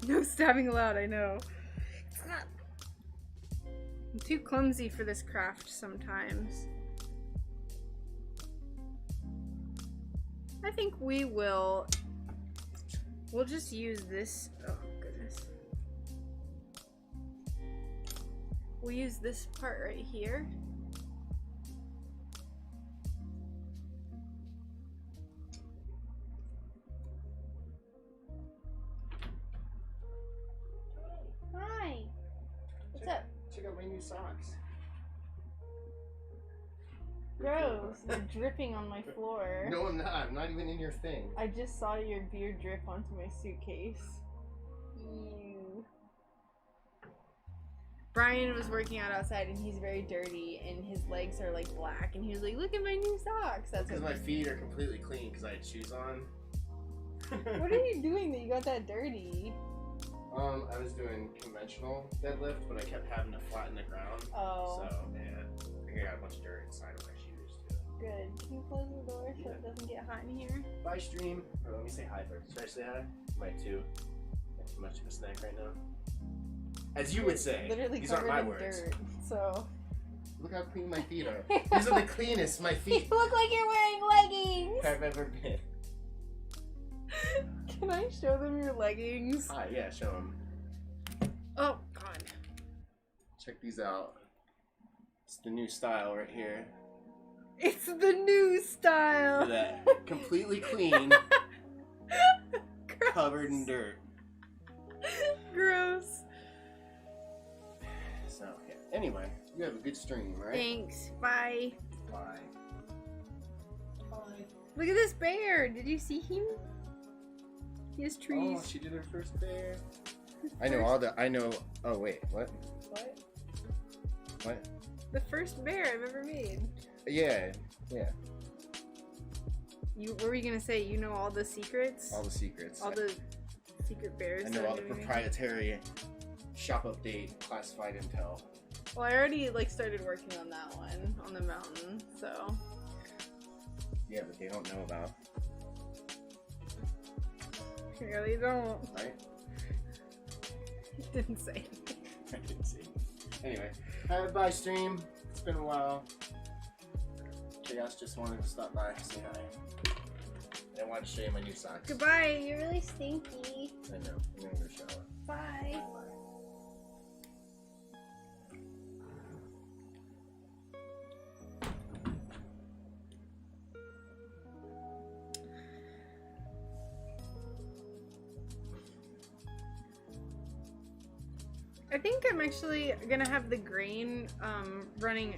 No stabbing allowed, I know. I'm too clumsy for this craft sometimes. I think we'll just use this. Oh goodness. We'll use this part right here. Hi. What's up? Check out my new socks. Gross. They're dripping on my floor. No, I'm not. I'm not even in your thing. I just saw your beer drip onto my suitcase. Ew. Brian was working out outside and he's very dirty and his legs are like black and he was like, look at my new socks. That's Because what my feet are completely clean because I had shoes on. What are you doing that you got that dirty? I was doing conventional deadlift, but I kept having to flatten the ground. Oh. So, yeah. I think I got a bunch of dirt inside of my shoes, too. Good. Can you close the door so it doesn't get hot in here? Bye, stream. Or let me say hi first. Should I say hi? Might too. Got too much of a snack right now. As you would say. Literally These aren't covered my in words. dirt, so. Look how clean my feet are. These are the cleanest my You feet look like you're wearing leggings! have ever been. Can I show them your leggings? Ah, yeah, show them. Oh, God. Check these out. It's the new style right here. It's the new style! Look at that. Completely clean, covered in dirt. Gross. So, yeah. Anyway, you have a good stream, right? Thanks. Bye. Bye. Bye. Look at this bear. Did you see him? He has trees. Oh, she did her first bear. I know all the. I know. Oh wait, what? What? What? The first bear I've ever made. Yeah, yeah. What were you gonna say? You know all the secrets? All the secrets. All the secret bears. I know that all the I'm gonna make? proprietary shop update classified intel. Well, I already started working on that one on the mountain, so. Yeah, but they don't know about. You really don't. Right? Didn't say. I didn't see. Anyway, bye stream. It's been a while. Chaos just wanted to stop by and say hi. And I wanted to show you my new socks. Goodbye. You're really stinky. I know. I'm gonna go shower. Bye. I think I'm actually gonna have the grain running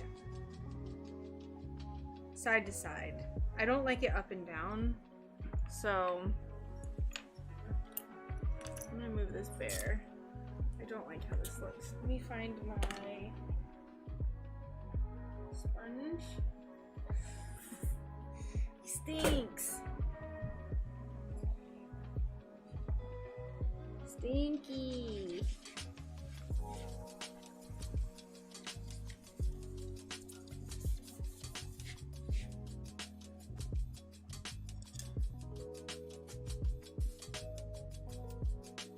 side to side. I don't like it up and down, so I'm gonna move this bear. I don't like how this looks. Let me find my sponge. He stinks. Stinky.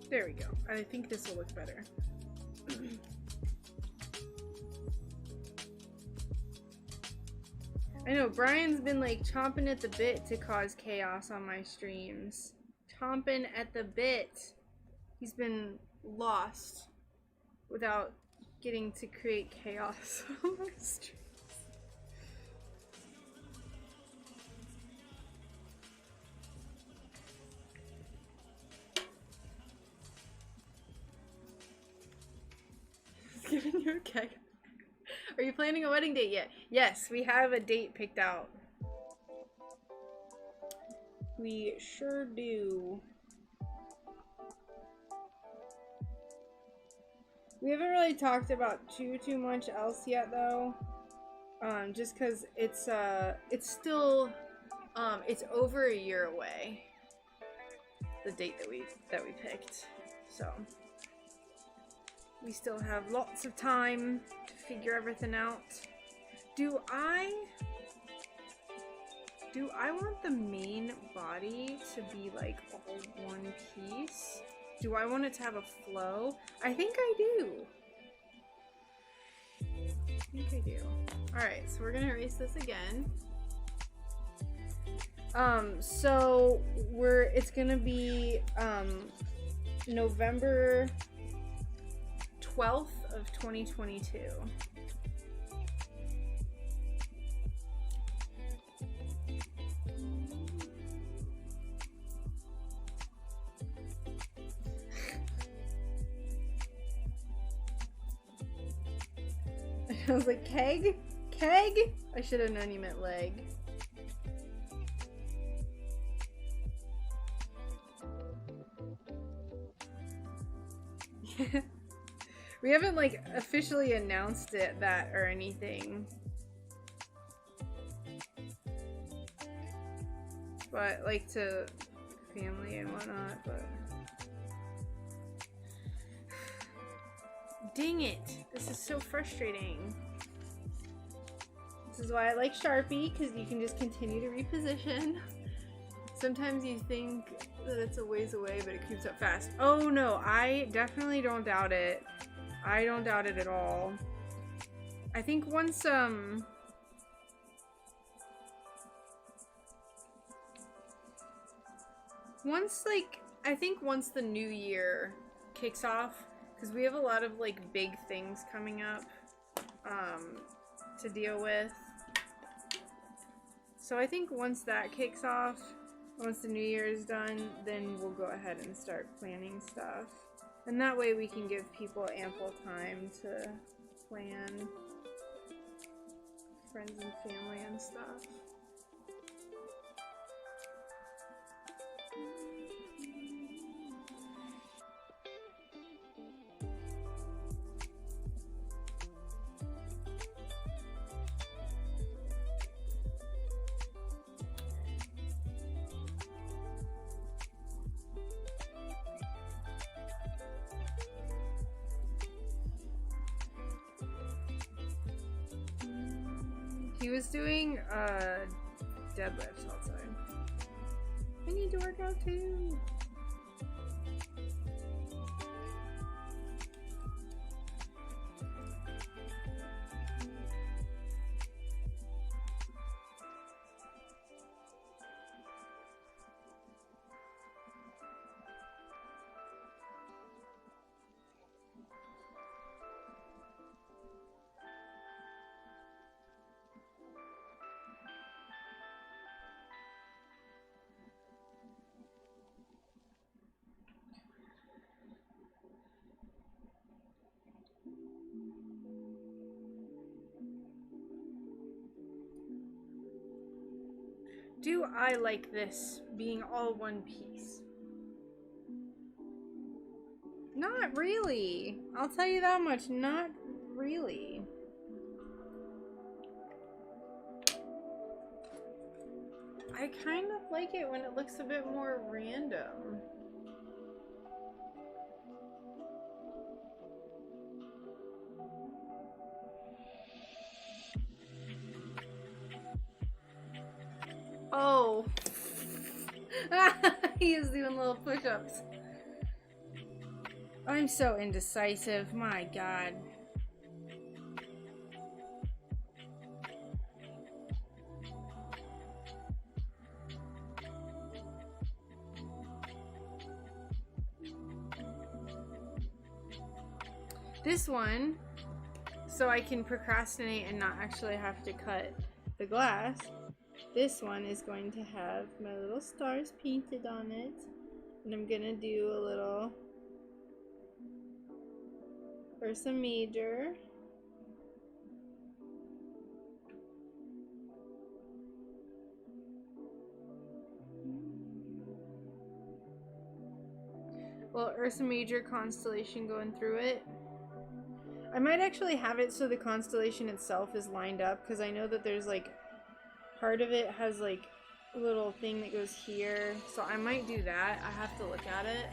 There we go. I think this will look better. I know, Brian's been like chomping at the bit to cause chaos on my streams. Chomping at the bit. He's been lost without getting to create chaos on my streams. Giving you a keg. Are you planning a wedding date yet? Yes, we have a date picked out. We sure do. We haven't really talked about too much else yet though. Just cause it's still It's over a year away. The date that we picked. So we still have lots of time to figure everything out. Do I want the main body to be like all one piece? Do I want it to have a flow? I think I do. Alright, so we're gonna erase this again. So it's gonna be November 12th of 2022. I was like, keg? Keg? I should have known you meant leg. We haven't like officially announced that or anything. But like to family and whatnot, but dang it! This is so frustrating. This is why I like Sharpie, because you can just continue to reposition. Sometimes you think that it's a ways away, but it creeps up fast. Oh no, I definitely don't doubt it. I don't doubt it at all. I think once once the new year kicks off, because we have a lot of like big things coming up to deal with. So I think once that kicks off, once the new year is done, then we'll go ahead and start planning stuff. And that way we can give people ample time to plan friends and family and stuff. He was doing deadlifts outside. I need to work out too. Do I like this being all one piece? Not really. I'll tell you that much. Not really. I kind of like it when it looks a bit more random. Oh. He is doing little push-ups. I'm so indecisive. My God. This one, so I can procrastinate and not actually have to cut the glass. This one is going to have my little stars painted on it. And I'm gonna do a little Ursa Major. Well, Ursa Major constellation going through it. I might actually have it so the constellation itself is lined up, because I know that there's like part of it has like little thing that goes here. So I might do that. I have to look at it.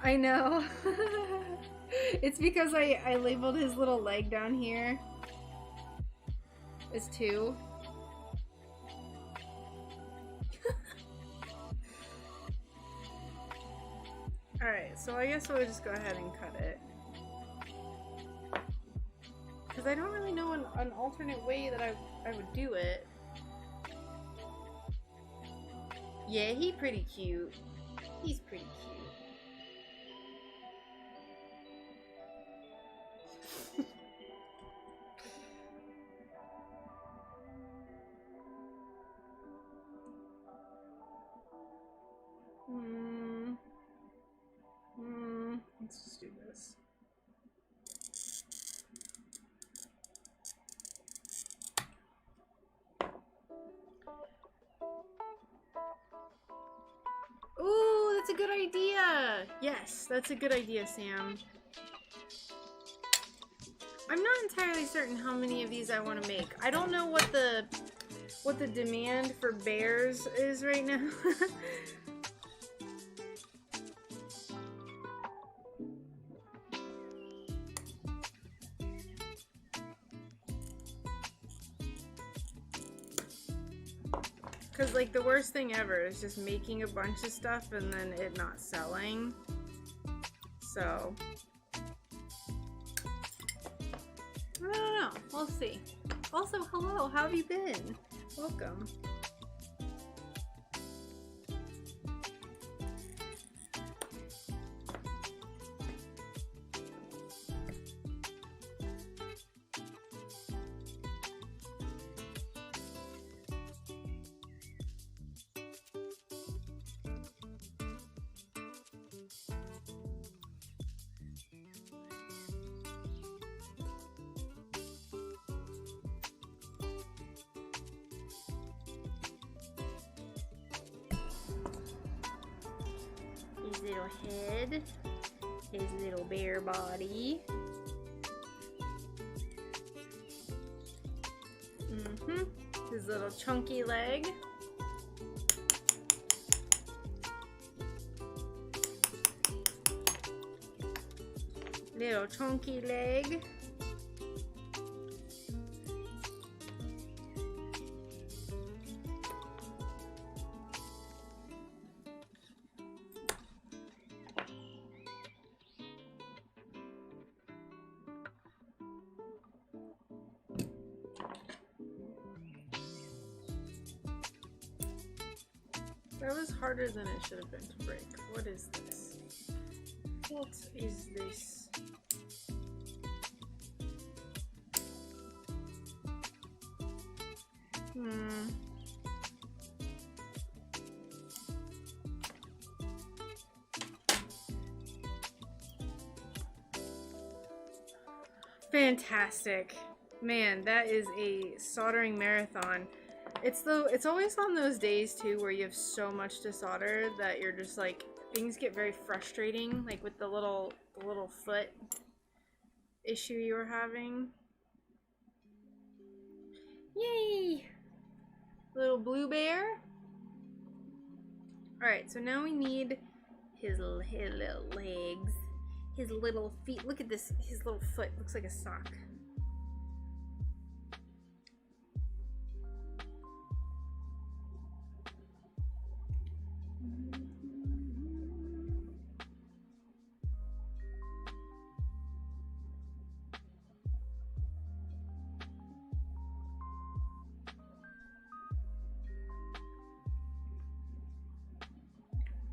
I know. It's because I labeled his little leg down here as 2. Alright, so I guess we'll just go ahead and cut it. Because I don't really know an alternate way that I would do it. Yeah, he's pretty cute. He's pretty cute. Let's just do this. Ooh, that's a good idea! Yes, that's a good idea, Sam. I'm not entirely certain how many of these I want to make. I don't know what the demand for bears is right now. Because, like, the worst thing ever is just making a bunch of stuff and then it not selling. So, I don't know. We'll see. Also, hello. How have you been? Welcome. His little head, his little bear body. His little chunky leg. Little chunky leg. That was harder than it should have been to break. What is this? What is this? Fantastic. Man, that is a soldering marathon. It's always on those days too where you have so much to solder that you're just like, things get very frustrating, like with the little foot issue you were having. Yay! Little blue bear. Alright, so now we need his little legs, his little feet. Look at this, his little foot looks like a sock.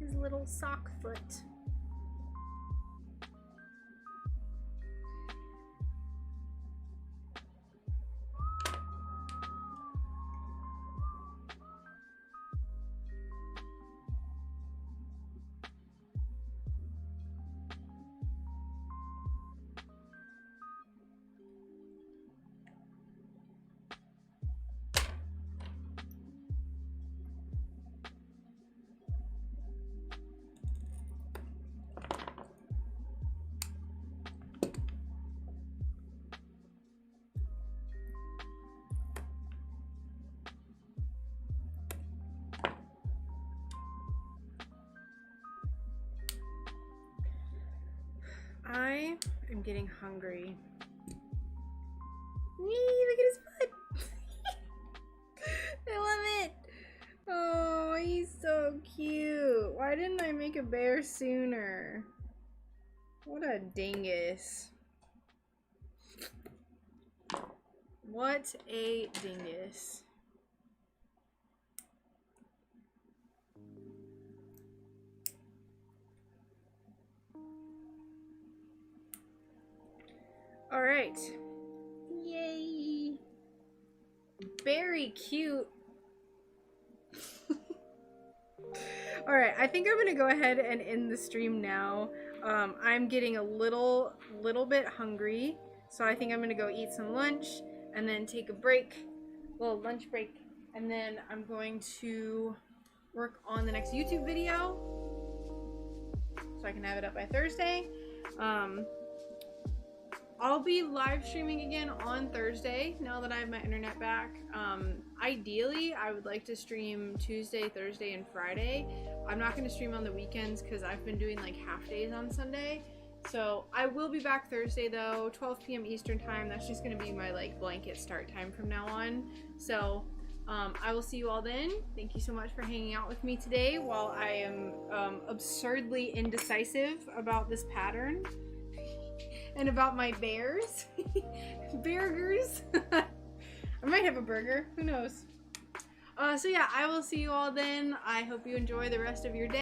His little sock foot. I'm getting hungry. Wee, look at his butt. I love it. Oh, he's so cute. Why didn't I make a bear sooner? What a dingus. What a dingus. All right. Yay. Very cute. All right, I think I'm gonna go ahead and end the stream now. I'm getting a little bit hungry, so I think I'm gonna go eat some lunch and then take a break, a little lunch break, and then I'm going to work on the next YouTube video so I can have it up by Thursday. I'll be live streaming again on Thursday now that I have my internet back. Ideally, I would like to stream Tuesday, Thursday, and Friday. I'm not going to stream on the weekends because I've been doing like half days on Sunday. So I will be back Thursday though, 12 p.m. Eastern time. That's just going to be my like blanket start time from now on. So I will see you all then. Thank you so much for hanging out with me today while I am absurdly indecisive about this pattern. And about my bears. Burgers. I might have a burger. Who knows? So yeah, I will see you all then. I hope you enjoy the rest of your day.